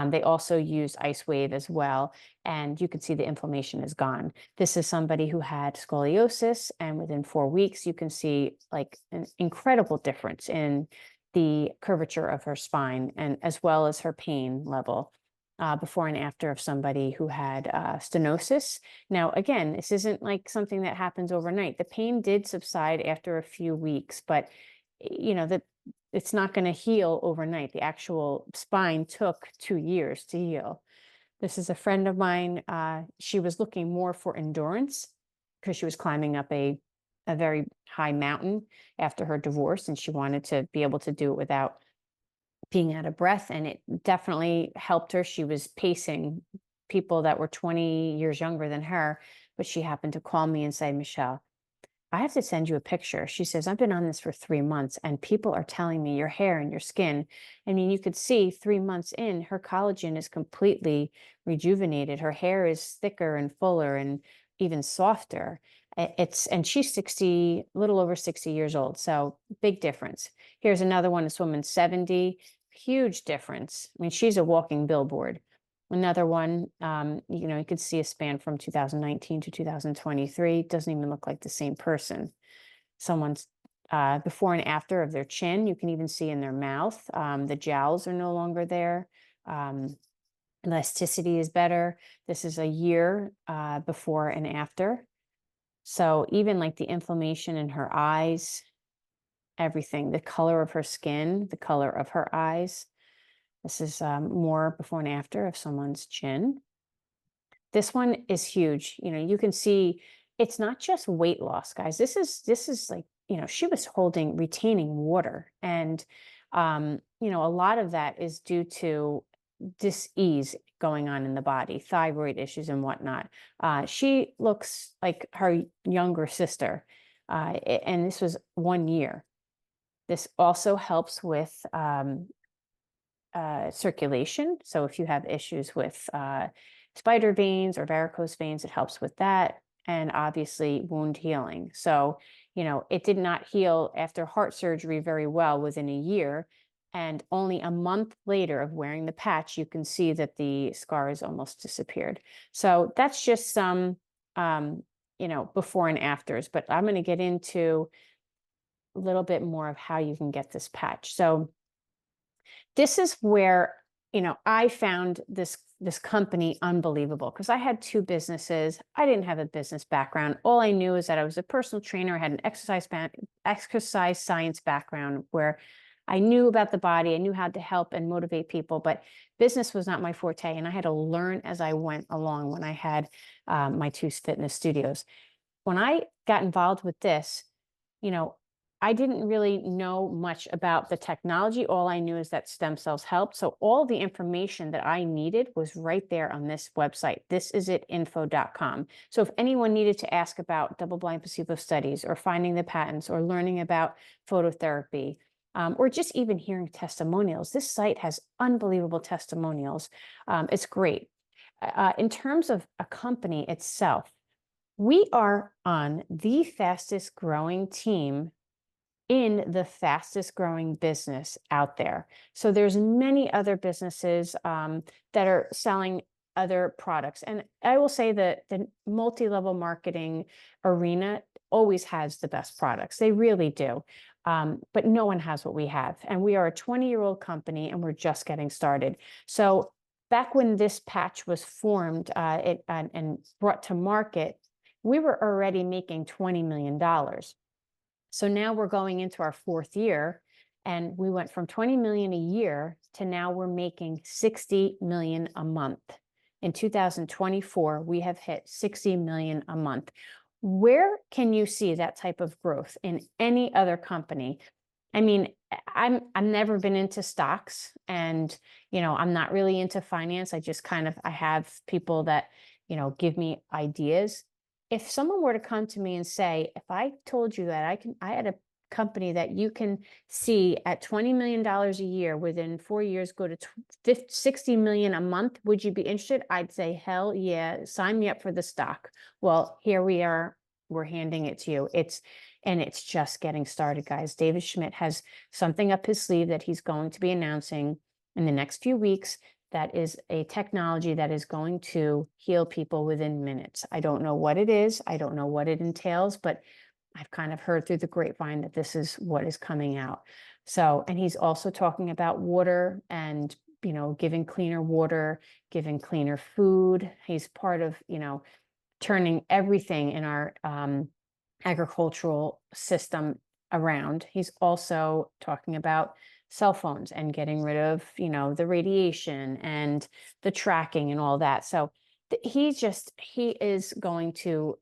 They also use ice wave as well, and you can see the inflammation is gone. This is somebody who had scoliosis, and within 4 weeks, you can see like an incredible difference in the curvature of her spine, and as well as her pain level, before and after of somebody who had stenosis. Now, again, this isn't like something that happens overnight. The pain did subside after a few weeks, but it's not going to heal overnight. The actual spine took 2 years to heal. This is a friend of mine. She was looking more for endurance because she was climbing up a very high mountain after her divorce, and she wanted to be able to do it without being out of breath, and it definitely helped her. She was pacing people that were 20 years younger than her, but she happened to call me and say, Michelle, I have to send you a picture. She says, I've been on this for 3 months and people are telling me your hair and your skin. I mean, you could see 3 months in, her collagen is completely rejuvenated. Her hair is thicker and fuller and even softer. And she's 60, a little over 60 years old. So big difference. Here's another one, this woman's 70, huge difference. I mean, she's a walking billboard. Another one, you could see a span from 2019 to 2023. Doesn't even look like the same person. Someone's before and after of their chin. You can even see in their mouth. The jowls are no longer there. Elasticity is better. This is a year before and after. So even like the inflammation in her eyes, everything, the color of her skin, the color of her eyes. This is more before and after of someone's chin. This one is huge. You know, you can see it's not just weight loss, guys. This is like, you know, she was retaining water. And, you know, a lot of that is due to dis-ease going on in the body, thyroid issues and whatnot. She looks like her younger sister. And this was 1 year. This also helps with circulation. So if you have issues with spider veins or varicose veins, it helps with that. And obviously wound healing. So, you know, it did not heal after heart surgery very well within a year. And only a month later of wearing the patch, you can see that the scars almost disappeared. So that's just some, you know, before and afters. But I'm going to get into a little bit more of how you can get this patch. So this is where, you know, I found this company unbelievable, because I had 2 businesses. I didn't have a business background. All I knew is that I was a personal trainer. I had an exercise science background where I knew about the body. I knew how to help and motivate people, but business was not my forte. And I had to learn as I went along when I had my 2 fitness studios. When I got involved with this, you know, I didn't really know much about the technology. All I knew is that stem cells helped. So all the information that I needed was right there on this website, thisisitinfo.com. So if anyone needed to ask about double-blind placebo studies or finding the patents or learning about phototherapy, or just even hearing testimonials, this site has unbelievable testimonials. It's great. In terms of a company itself, we are on the fastest growing team in the fastest growing business out there. So there's many other businesses that are selling other products. And I will say that the multi-level marketing arena always has the best products. They really do. But no one has what we have. And we are a 20-year-old company and we're just getting started. So back when this patch was formed and brought to market, we were already making $20 million. So now we're going into our 4th year, and we went from 20 million a year to now we're making 60 million a month. In 2024, we have hit 60 million a month. Where can you see that type of growth in any other company? I mean, I've never been into stocks, and, you know, I'm not really into finance. I just I have people that, you know, give me ideas. If someone were to come to me and say, if I told you that I had a company that you can see at $20 million a year within 4 years go to 60 million a month, would you be interested? I'd say, hell yeah, sign me up for the stock. Well, here we are. We're handing it to you. It's just getting started, guys. David Schmidt has something up his sleeve that he's going to be announcing in the next few weeks. That is a technology that is going to heal people within minutes. I don't know what it is. I don't know what it entails, but I've kind of heard through the grapevine that this is what is coming out. So, and he's also talking about water and, you know, giving cleaner water, giving cleaner food. He's part of, you know, turning everything in our agricultural system around. He's also talking about cell phones and getting rid of, you know, the radiation and the tracking and all that. So he is going to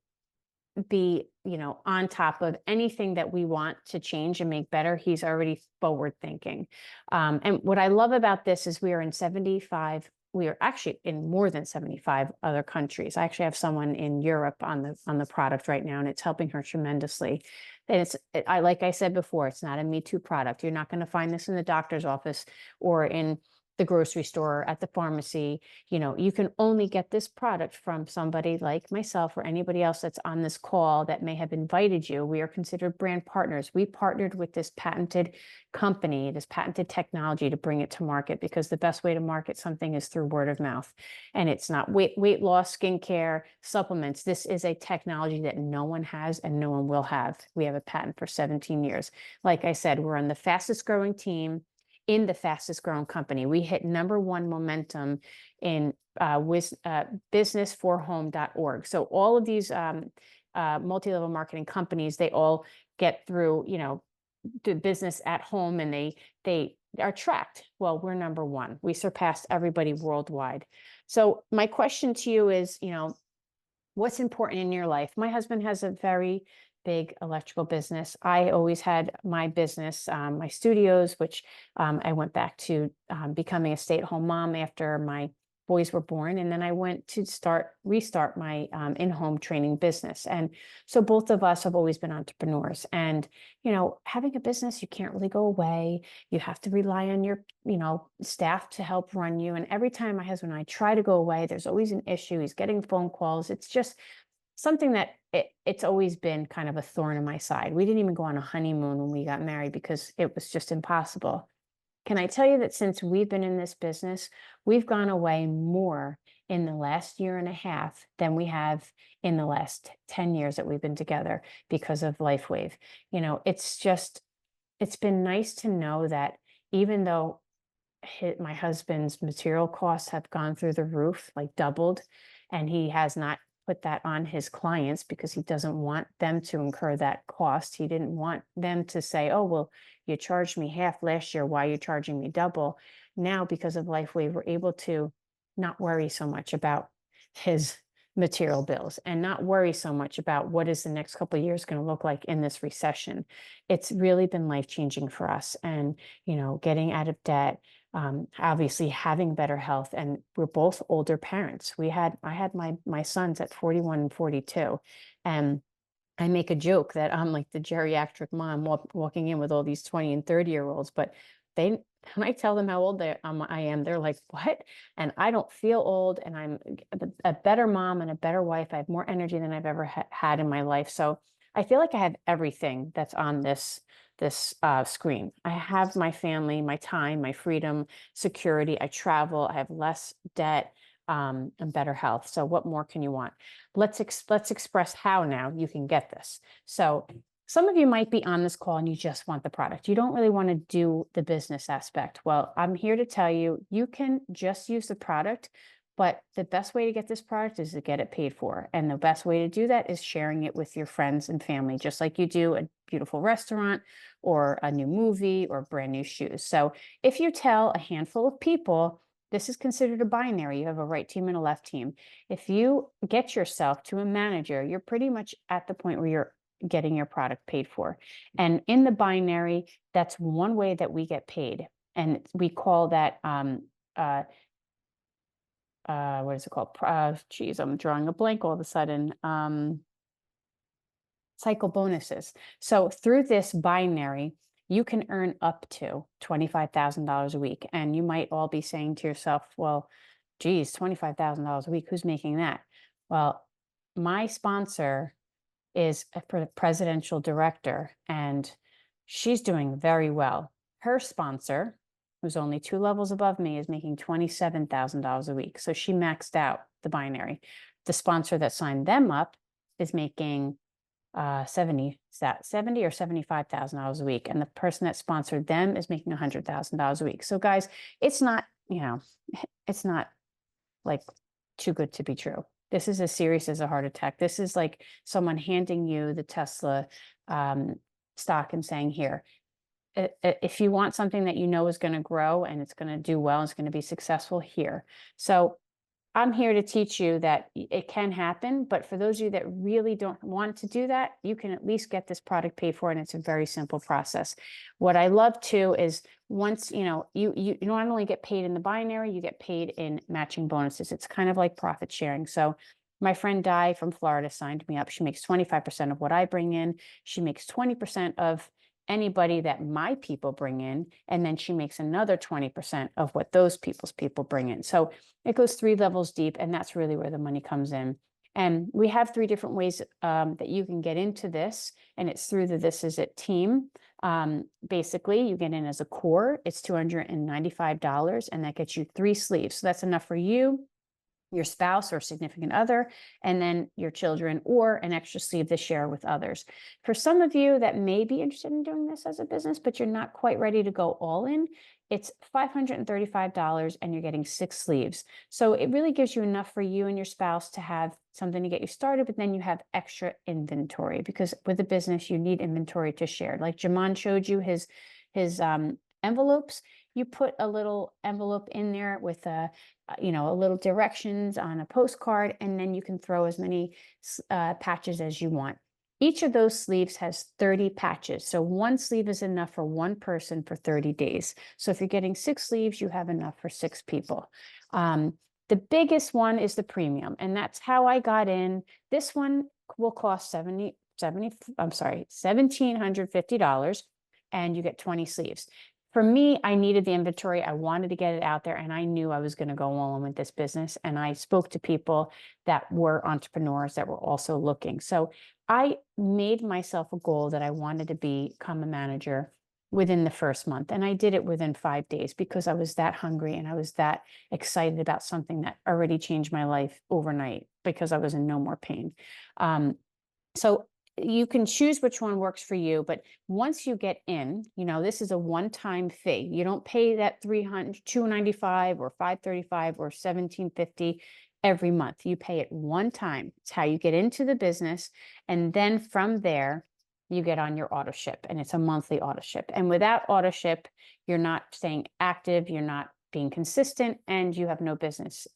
be, you know, on top of anything that we want to change and make better. He's already forward thinking. And what I love about this is we are actually in more than 75 other countries. I actually have someone in Europe on the product right now, and it's helping her tremendously. And like I said before, it's not a Me Too product. You're not going to find this in the doctor's office or in the grocery store, or at the pharmacy. You know, you can only get this product from somebody like myself or anybody else that's on this call that may have invited you. We are considered brand partners. We partnered with this patented company, this patented technology to bring it to market, because the best way to market something is through word of mouth. And it's not weight loss, skincare, supplements. This is a technology that no one has and no one will have. We have a patent for 17 years. Like I said, we're on the fastest growing team in the fastest growing company. We hit #1 momentum in businessforhome.org. So all of these multi-level marketing companies, they all get through, do business at home, and they are tracked. Well, we're #1. We surpassed everybody worldwide. So my question to you is, what's important in your life? My husband has a very big electrical business. I always had my business, my studios, which I went back to becoming a stay-at-home mom after my boys were born. And then I went to restart my in-home training business. And so both of us have always been entrepreneurs. And, having a business, you can't really go away. You have to rely on your, staff to help run you. And every time my husband and I try to go away, there's always an issue. He's getting phone calls. It's just something that it's always been kind of a thorn in my side. We didn't even go on a honeymoon when we got married because it was just impossible. Can I tell you that since we've been in this business, we've gone away more in the last year and a half than we have in the last 10 years that we've been together because of LifeWave. It's been nice to know that even though my husband's material costs have gone through the roof, like doubled, and he has not put that on his clients because he doesn't want them to incur that cost. He didn't want them to say, oh, well, you charged me half last year. Why are you charging me double? Now, because of LifeWave, we're able to not worry so much about his material bills and not worry so much about what is the next couple of years going to look like in this recession. It's really been life-changing for us. And, getting out of debt, obviously having better health, and we're both older parents. I had my sons at 41 and 42, and I make a joke that I'm like the geriatric mom walking in with all these 20 and 30-year-olds, but when I tell them how old I am, they're like, what? And I don't feel old, and I'm a better mom and a better wife. I have more energy than I've ever had in my life. So I feel like I have everything that's on this screen. I have my family, my time, my freedom, security. I travel. I have less debt, and better health. So what more can you want? Let's express how now you can get this. So some of you might be on this call and you just want the product. You don't really want to do the business aspect. Well, I'm here to tell you, you can just use the product, but the best way to get this product is to get it paid for. And the best way to do that is sharing it with your friends and family, just like you do a beautiful restaurant or a new movie or brand new shoes. So if you tell a handful of people, this is considered a binary. You have a right team and a left team. If you get yourself to a manager, you're pretty much at the point where you're getting your product paid for. And in the binary, that's one way that we get paid. And we call that, what is it called? Geez, I'm drawing a blank all of a sudden. Cycle bonuses. So through this binary, you can earn up to $25,000 a week. And you might all be saying to yourself, well, geez, $25,000 a week, who's making that? Well, my sponsor is a presidential director, and she's doing very well. Her sponsor, who's only 2 levels above me, is making $27,000 a week. So she maxed out the binary. The sponsor that signed them up is making $70 or $75,000 a week. And the person that sponsored them is making $100,000 a week. So guys, it's not, it's not like too good to be true. This is as serious as a heart attack. This is like someone handing you the Tesla stock and saying, here, if you want something that is going to grow and it's going to do well, and it's going to be successful, here. So I'm here to teach you that it can happen, but for those of you that really don't want to do that, you can at least get this product paid for, and it's a very simple process. What I love too is once, you not only get paid in the binary, you get paid in matching bonuses. It's kind of like profit sharing. So my friend Di from Florida signed me up. She makes 25% of what I bring in. She makes 20% of anybody that my people bring in, and then she makes another 20% of what those people's people bring in. So it goes 3 levels deep, and that's really where the money comes in. And we have 3 different ways that you can get into this, and it's through the This Is It team. Basically, you get in as a core. It's $295, and that gets you 3 sleeves. So that's enough for you, your spouse or significant other, and then your children, or an extra sleeve to share with others. For some of you that may be interested in doing this as a business, but you're not quite ready to go all in, It's $535 and you're getting 6 sleeves. So it really gives you enough for you and your spouse to have something to get you started, but then you have extra inventory, because with a business, you need inventory to share. Like Jamon showed you his envelopes. You put a little envelope in there with a little directions on a postcard, and then you can throw as many patches as you want. Each of those sleeves has 30 patches. So one sleeve is enough for one person for 30 days. So if you're getting 6 sleeves, you have enough for 6 people. The biggest one is the premium, and that's how I got in. This one will cost $1,750, and you get 20 sleeves. For me, I needed the inventory. I wanted to get it out there, and I knew I was going to go all in with this business. And I spoke to people that were entrepreneurs that were also looking. So I made myself a goal that I wanted to become a manager within the first month. And I did it within 5 days, because I was that hungry and I was that excited about something that already changed my life overnight, because I was in no more pain. So you can choose which one works for you, but once you get in, this is a one-time fee. You don't pay that $295 or $535 or $1,750 every month. You pay it one time. It's how you get into the business. And then from there, you get on your auto ship, and it's a monthly auto ship. And without auto ship, you're not staying active, you're not being consistent, and you have no business.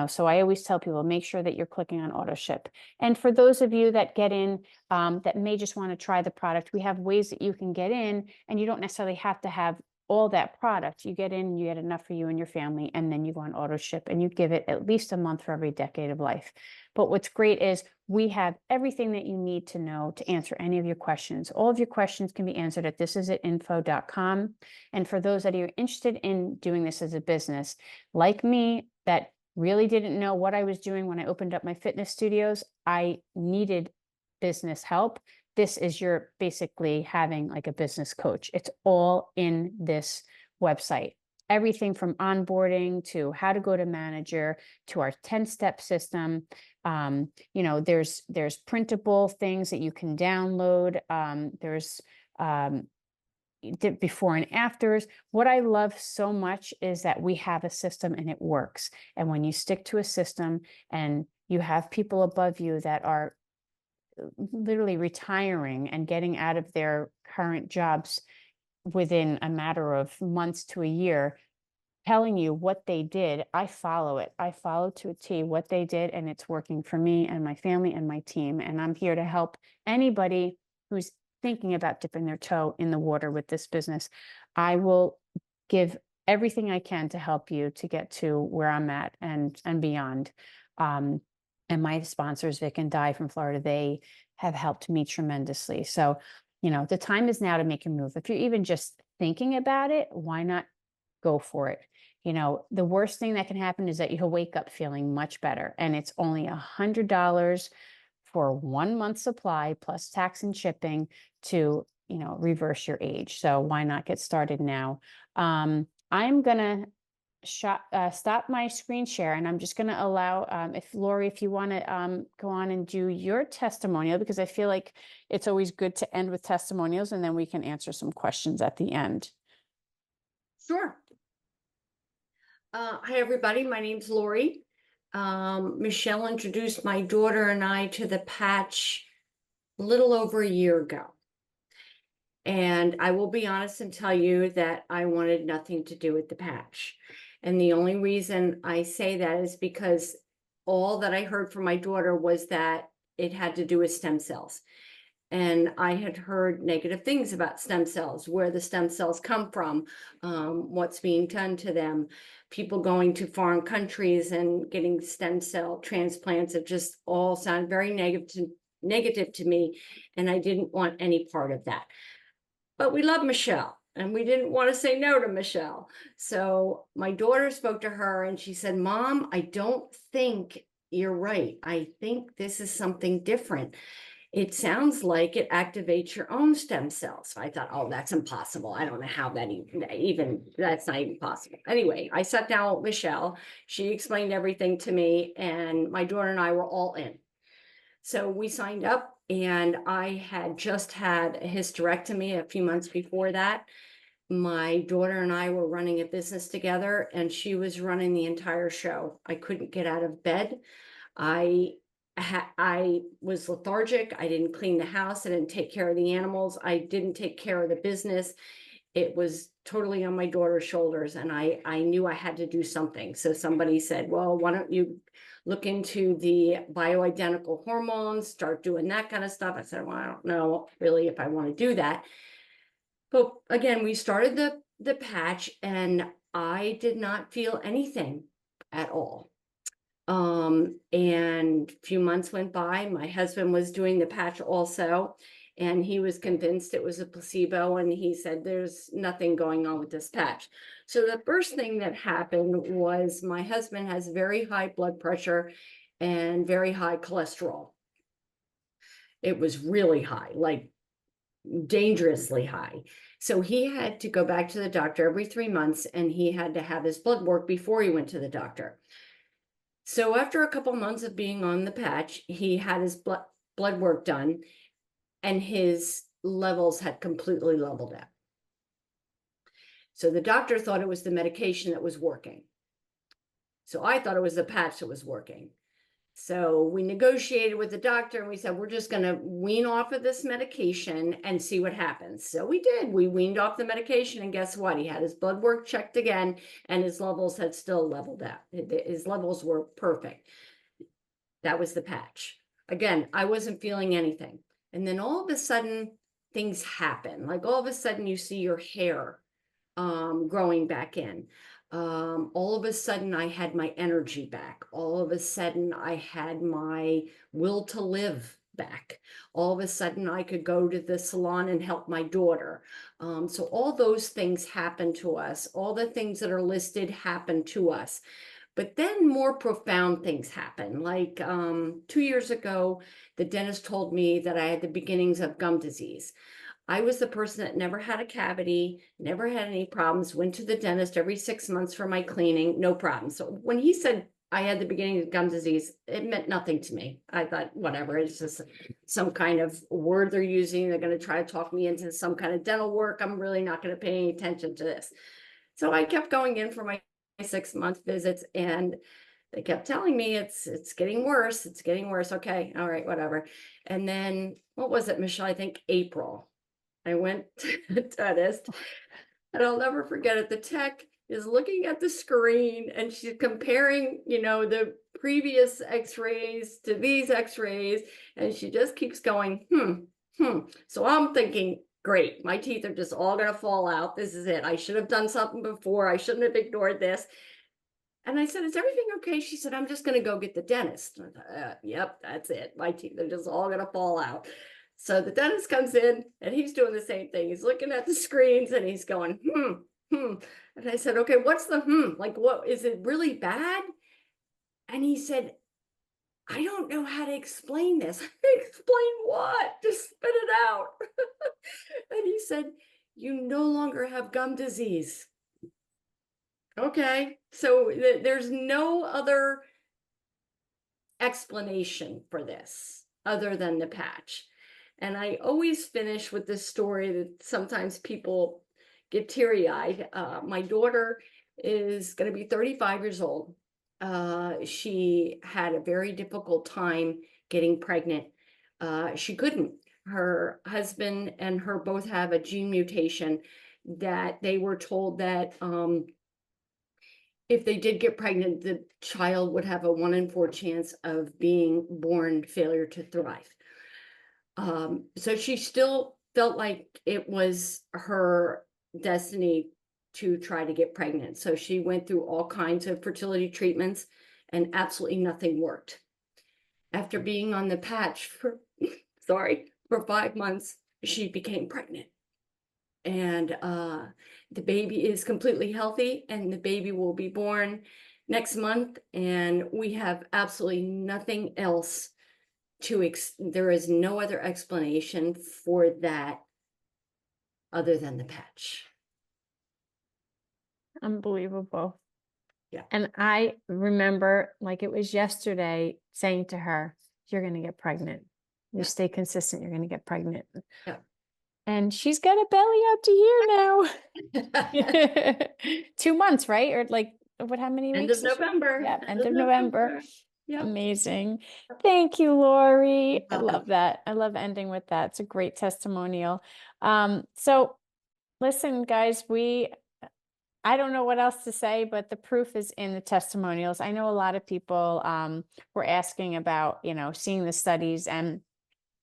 So I always tell people, make sure that you're clicking on auto ship. And for those of you that get in, that may just want to try the product, we have ways that you can get in, and you don't necessarily have to have all that product. You get in, you get enough for you and your family, and then you go on auto ship, and you give it at least a month for every decade of life. But what's great is we have everything that you need to know to answer any of your questions. All of your questions can be answered at thisisitinfo.com. And for those that are interested in doing this as a business, like me, that really didn't know what I was doing when I opened up my fitness studios, I needed business help. This is your basically having like a business coach. It's all in this website. Everything from onboarding to how to go to manager to our 10-step system. There's printable things that you can download. There's before and afters. What I love so much is that we have a system and it works. And when you stick to a system and you have people above you that are literally retiring and getting out of their current jobs within a matter of months to a year, telling you what they did, I follow it. I follow to a T what they did, and it's working for me and my family and my team. And I'm here to help anybody who's thinking about dipping their toe in the water with this business. I will give everything I can to help you to get to where I'm at and beyond. And my sponsors, Vic and Di from Florida, they have helped me tremendously. So, the time is now to make a move. If you're even just thinking about it, why not go for it? The worst thing that can happen is that you'll wake up feeling much better. And it's only $100 for 1 month supply plus tax and shipping to, reverse your age. So why not get started now? I'm going to stop my screen share, and I'm just going to allow, if Lori, if you want to go on and do your testimonial, because I feel like it's always good to end with testimonials, and then we can answer some questions at the end. Sure. Hi, everybody. My name's Lori. Michelle introduced my daughter and I to the patch a little over a year ago. And I will be honest and tell you that I wanted nothing to do with the patch. And the only reason I say that is because all that I heard from my daughter was that it had to do with stem cells. And I had heard negative things about stem cells, where the stem cells come from, what's being done to them, people going to foreign countries and getting stem cell transplants. It just all sounded very negative to me. And I didn't want any part of that. But we love Michelle, and we didn't want to say no to Michelle. So my daughter spoke to her and she said, Mom, I don't think you're right. I think this is something different. It sounds like it activates your own stem cells. So I thought, oh, that's impossible. I don't know how that that's not even possible. Anyway, I sat down with Michelle. She explained everything to me, and my daughter and I were all in. So we signed up, and I had just had a hysterectomy a few months before that. my daughter and I were running a business together, and she was running the entire show. I couldn't get out of bed. I was lethargic. I didn't clean the house. I didn't take care of the animals. I didn't take care of the business. It was totally on my daughter's shoulders, and I knew I had to do something. So somebody said, well, why don't you look into the bioidentical hormones, start doing that kind of stuff. I said, well, I don't know really if I want to do that. But again, we started the patch, and I did not feel anything at all. And a few months went by. My husband was doing the patch also, and he was convinced it was a placebo, and he said there's nothing going on with this patch. So the first thing that happened was my husband has very high blood pressure and very high cholesterol. It was really high, like dangerously high. So he had to go back to the doctor every 3 months, and he had to have his blood work before he went to the doctor. So after a couple months of being on the patch, he had his blood work done, and his levels had completely leveled out. So the doctor thought it was the medication that was working. So I thought it was the patch that was working. So we negotiated with the doctor, and we said, we're just going to wean off of this medication and see what happens. So we did. We weaned off the medication, and guess what? He had his blood work checked again, and his levels had still leveled out. His levels were perfect. That was the patch. Again, I wasn't feeling anything. And then all of a sudden, things happen. Like all of a sudden, you see your hair growing back in. All of a sudden I had my energy back. All of a sudden I had my will to live back. All of a sudden I could go to the salon and help my daughter. So all those things happen to us. All the things that are listed happen to us. But then more profound things happen. Like 2 years ago, the dentist told me that I had the beginnings of gum disease. I was the person that never had a cavity, never had any problems, went to the dentist every 6 months for my cleaning, no problem. So when he said I had the beginning of gum disease, it meant nothing to me. I thought, whatever, it's just some kind of word they're using. They're going to try to talk me into some kind of dental work. I'm really not going to pay any attention to this. So I kept going in for my 6-month visits, and they kept telling me it's getting worse. It's getting worse. Okay. All right, whatever. And then what was it, Michelle? I think April. I went to the dentist, and I'll never forget it. The tech is looking at the screen, and she's comparing, the previous x-rays to these x-rays, and she just keeps going, So I'm thinking, great, my teeth are just all going to fall out. This is it. I should have done something before. I shouldn't have ignored this. And I said, is everything okay? She said, I'm just going to go get the dentist. I thought, yep, that's it. My teeth are just all going to fall out. So the dentist comes in, and he's doing the same thing. He's looking at the screens, and he's going, And I said, okay, what's the Like, what, is it really bad? And he said, I don't know how to explain this. Explain what? Just spit it out. And he said, you no longer have gum disease. Okay, so there's no other explanation for this other than the patch. And I always finish with this story that sometimes people get teary-eyed. My daughter is going to be 35 years old. She had a very difficult time getting pregnant. She couldn't. Her husband and her both have a gene mutation that they were told that if they did get pregnant, the child would have a 1 in 4 chance of being born failure to thrive. So she still felt like it was her destiny to try to get pregnant. So she went through all kinds of fertility treatments, and absolutely nothing worked. After being on the patch for 5 months, she became pregnant. And the baby is completely healthy, and the baby will be born next month. And we have absolutely nothing else there is no other explanation for that other than the patch. Unbelievable. Yeah. And I remember, like it was yesterday, saying to her, you're going to get pregnant. You Yeah. stay consistent, you're going to get pregnant. Yeah. And she's got a belly up to here now. 2 months, right? Or like, what, how many End weeks? of is she? November. Yeah, end of November. Yep. Amazing. Thank you, Lori. I Welcome. love that. I love ending with that. It's a great testimonial. So listen, guys, I don't know what else to say, but the proof is in the testimonials. I know a lot of people were asking about, seeing the studies, and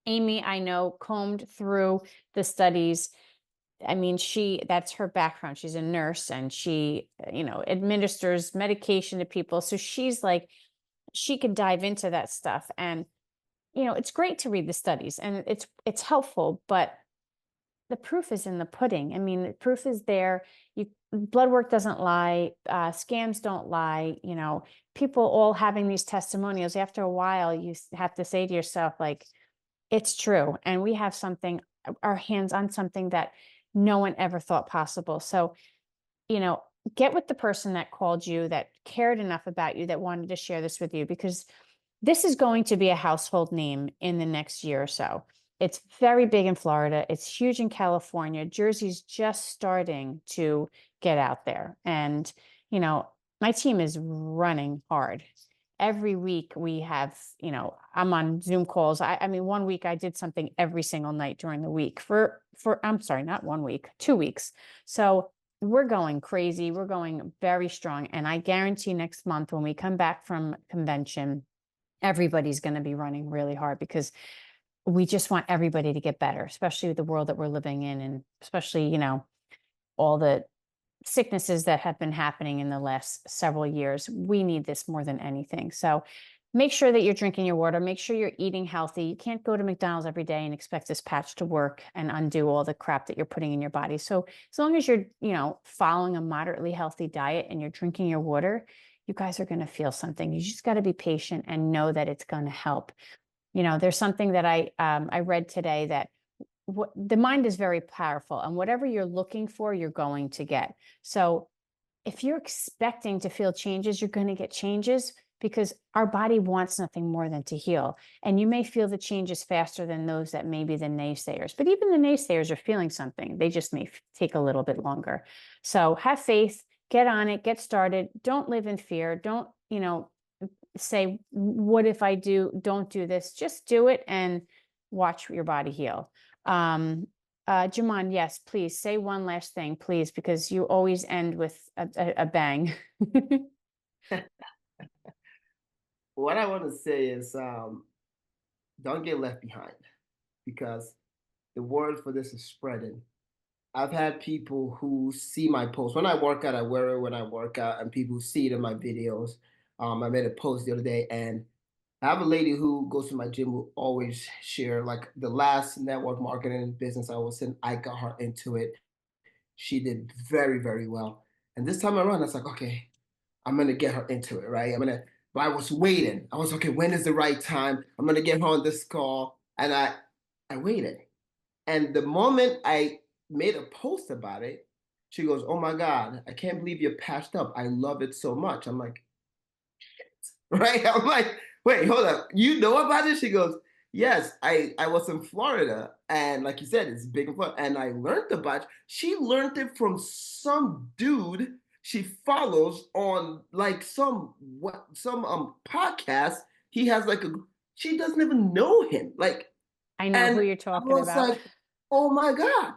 Amy, I know, combed through the studies. I mean, that's her background. She's a nurse, and she, administers medication to people. So she's like, she could dive into that stuff. And, it's great to read the studies, and it's helpful, but the proof is in the pudding. I mean, the proof is there. Blood work doesn't lie. Scams don't lie. People all having these testimonials. After a while, you have to say to yourself, like, it's true. And we have our hands on something that no one ever thought possible. So, get with the person that called you, that cared enough about you, that wanted to share this with you, because this is going to be a household name in the next year or so. It's very big in Florida. It's huge in California. Jersey's just starting to get out there. And, my team is running hard. Every week we have, I'm on Zoom calls. I mean, 1 week I did something every single night during the week I'm sorry, not 1 week, 2 weeks. So we're going crazy. We're going very strong. And I guarantee next month when we come back from convention, everybody's going to be running really hard, because we just want everybody to get better, especially with the world that we're living in, and especially, all the sicknesses that have been happening in the last several years. We need this more than anything. So make sure that you're drinking your water. Make sure you're eating healthy. You can't go to McDonald's every day and expect this patch to work and undo all the crap that you're putting in your body. So as long as you're, following a moderately healthy diet and you're drinking your water, you guys are going to feel something. You just got to be patient and know that it's going to help. There's something that I read today, that the mind is very powerful, and whatever you're looking for, you're going to get. So if you're expecting to feel changes, you're going to get changes, because our body wants nothing more than to heal. And you may feel the changes faster than those that may be the naysayers, but even the naysayers are feeling something. They just may take a little bit longer. So have faith, get on it, get started. Don't live in fear. Don't, say, what if I don't do this? Just do it and watch your body heal. Jamon, yes, please say one last thing, please, because you always end with a bang. What I want to say is, don't get left behind, because the word for this is spreading. I've had people who see my posts. When I work out, I wear it when I work out, and people see it in my videos. I made a post the other day, and I have a lady who goes to my gym who always share, like, the last network marketing business I was in, I got her into it. She did very, very well. And this time around, I was like, okay, I'm gonna get her into it, right? But I was waiting. I was, okay, when is the right time? I'm gonna get her on this call. And I waited. And the moment I made a post about it, she goes, oh my God, I can't believe you're patched up. I love it so much. I'm like, right? I'm like, wait, hold up. You know about it? She goes, yes, I was in Florida. And like you said, it's big in Florida. And I learned about it. She learned it from some dude she follows on, like, some podcast. He has like she doesn't even know him. Like, I know and who you're I talking was about. like, oh my God.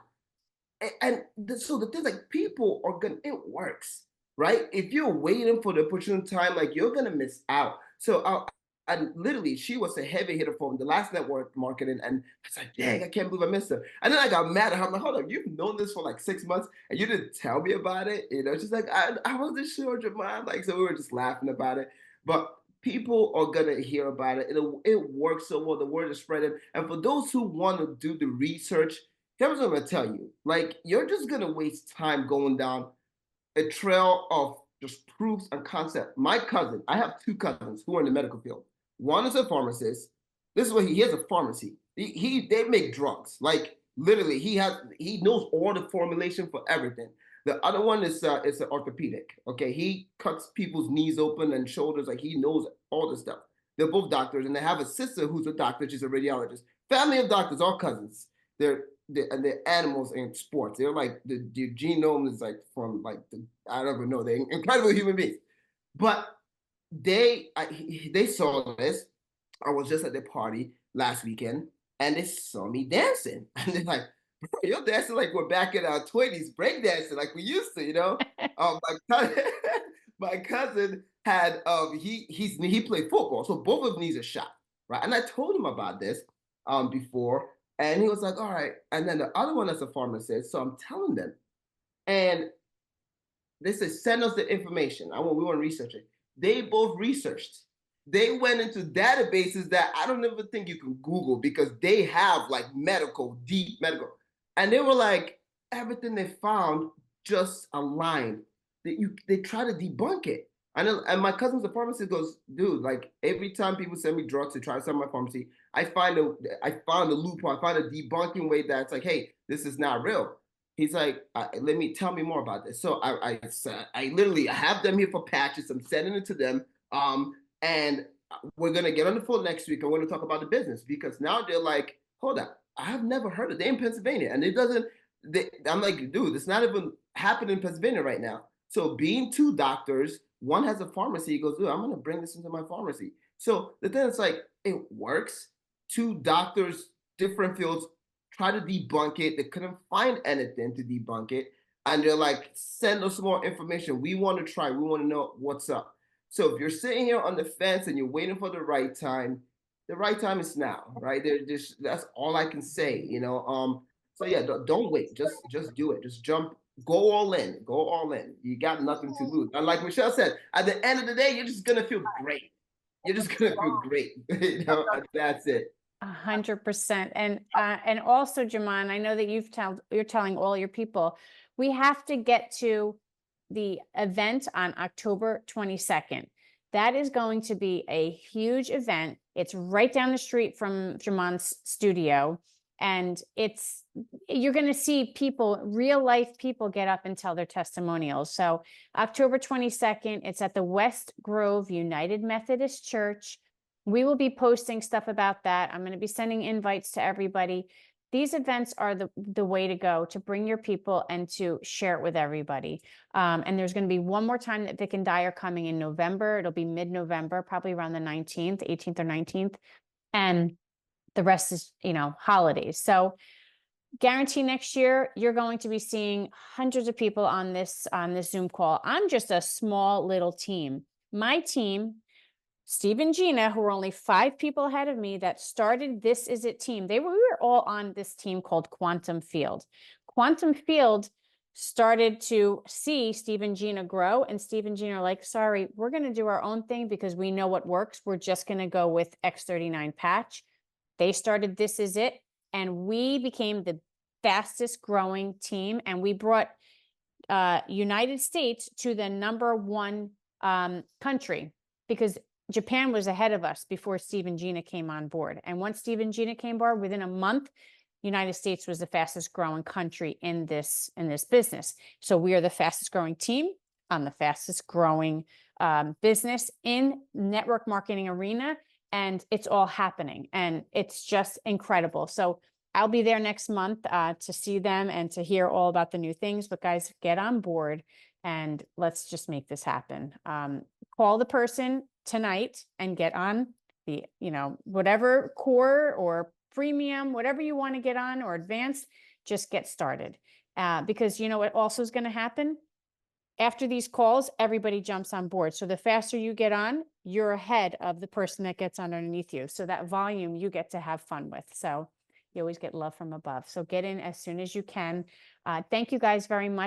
So the thing, like, people are gonna, it works, right? If you're waiting for the opportune time, like, you're gonna miss out. So and literally, she was a heavy hitter from the last network marketing, and I was like, dang, I can't believe I missed her. And then I got mad at her. I'm like, hold up, you've known this for like 6 months, and you didn't tell me about it. She's like, I wasn't sure, Jamal. Like, so we were just laughing about it. But people are gonna hear about it. It works so well. The word is spreading, and for those who want to do the research, here's what I'm gonna tell you. Like, you're just gonna waste time going down a trail of just proofs and concept. My cousin, I have two cousins who are in the medical field. One is a pharmacist. This is what he has a pharmacy. They make drugs. Like, literally, he knows all the formulation for everything. The other one is an orthopedic. Okay, he cuts people's knees open and shoulders. Like, he knows all this stuff. They're both doctors, and they have a sister who's a doctor. She's a radiologist. Family of doctors, all cousins. They're the animals in sports. They're like the genome is like from like I don't even know. They're incredible human beings. But they saw this. I was just at the party last weekend, and they saw me dancing, and they're like, "Bro, you're dancing like we're back in our 20s, break dancing like we used to, you know." My cousin, my cousin had he played football, so both of his knees are shot, right? And I told him about this before, and he was like, "All right." And then the other one that's a pharmacist, so I'm telling them, and they said, send us the information. We want to research it. They both researched. They went into databases that I don't even think you can Google because they have like deep medical. And they were like, everything they found just aligned. They try to debunk it. And my cousin's a pharmacist goes, dude, like every time people send me drugs to try to sell my pharmacy, I found a loophole, I find a debunking way that's like, hey, this is not real. He's like, tell me more about this. So I literally have them here for patches. I'm sending it to them. And we're gonna get on the phone next week. I'm going to talk about the business because now they're like, hold up, I have never heard of it. They're in Pennsylvania, and it doesn't. I'm like, dude, it's not even happening in Pennsylvania right now. So being two doctors, one has a pharmacy. He goes, dude, I'm gonna bring this into my pharmacy. So the thing is like, it works. Two doctors, different fields, try to debunk it. They couldn't find anything to debunk it. And they're like, send us more information. We want to try. We want to know what's up. So if you're sitting here on the fence and you're waiting for the right time is now, right? That's all I can say, you know. So yeah, don't wait. Just do it. Just jump. Go all in. Go all in. You got nothing to lose. And like Michelle said, at the end of the day, you're just gonna feel great. You're just gonna feel great. You know, that's it. 100%. And also, Jaman, I know that you're telling all your people, we have to get to the event on October 22nd. That is going to be a huge event. It's right down the street from Jaman's studio. And you're going to see people, real life people, get up and tell their testimonials. So October 22nd, it's at the West Grove United Methodist Church. We will be posting stuff about that. I'm going to be sending invites to everybody. These events are the way to go to bring your people and to share it with everybody. And there's going to be one more time that Vic and Di are coming in November. It'll be mid-November, probably around the 19th, 18th or 19th. And the rest is, holidays. So guarantee next year, you're going to be seeing hundreds of people on this Zoom call. I'm just a small little team. My team, Steve and Gina, who were only 5 people ahead of me that started This Is It team. We were all on this team called Quantum Field. Quantum Field started to see Steve and Gina grow, and Steve and Gina are like, sorry, we're going to do our own thing because we know what works. We're just going to go with X39 patch. They started This Is It, and we became the fastest growing team, and we brought United States to the #1 country because Japan was ahead of us before Steve and Gina came on board. And once Steve and Gina came on board, within a month, United States was the fastest growing country in this business. So we are the fastest growing team on the fastest growing business in network marketing arena. And it's all happening. And it's just incredible. So I'll be there next month to see them and to hear all about the new things. But guys, get on board and let's just make this happen. Call the person tonight and get on the, whatever core or premium, whatever you want to get on or advanced, just get started. Because you know what also is going to happen? After these calls, everybody jumps on board. So the faster you get on, you're ahead of the person that gets on underneath you. So that volume you get to have fun with. So you always get love from above. So get in as soon as you can. Thank you guys very much.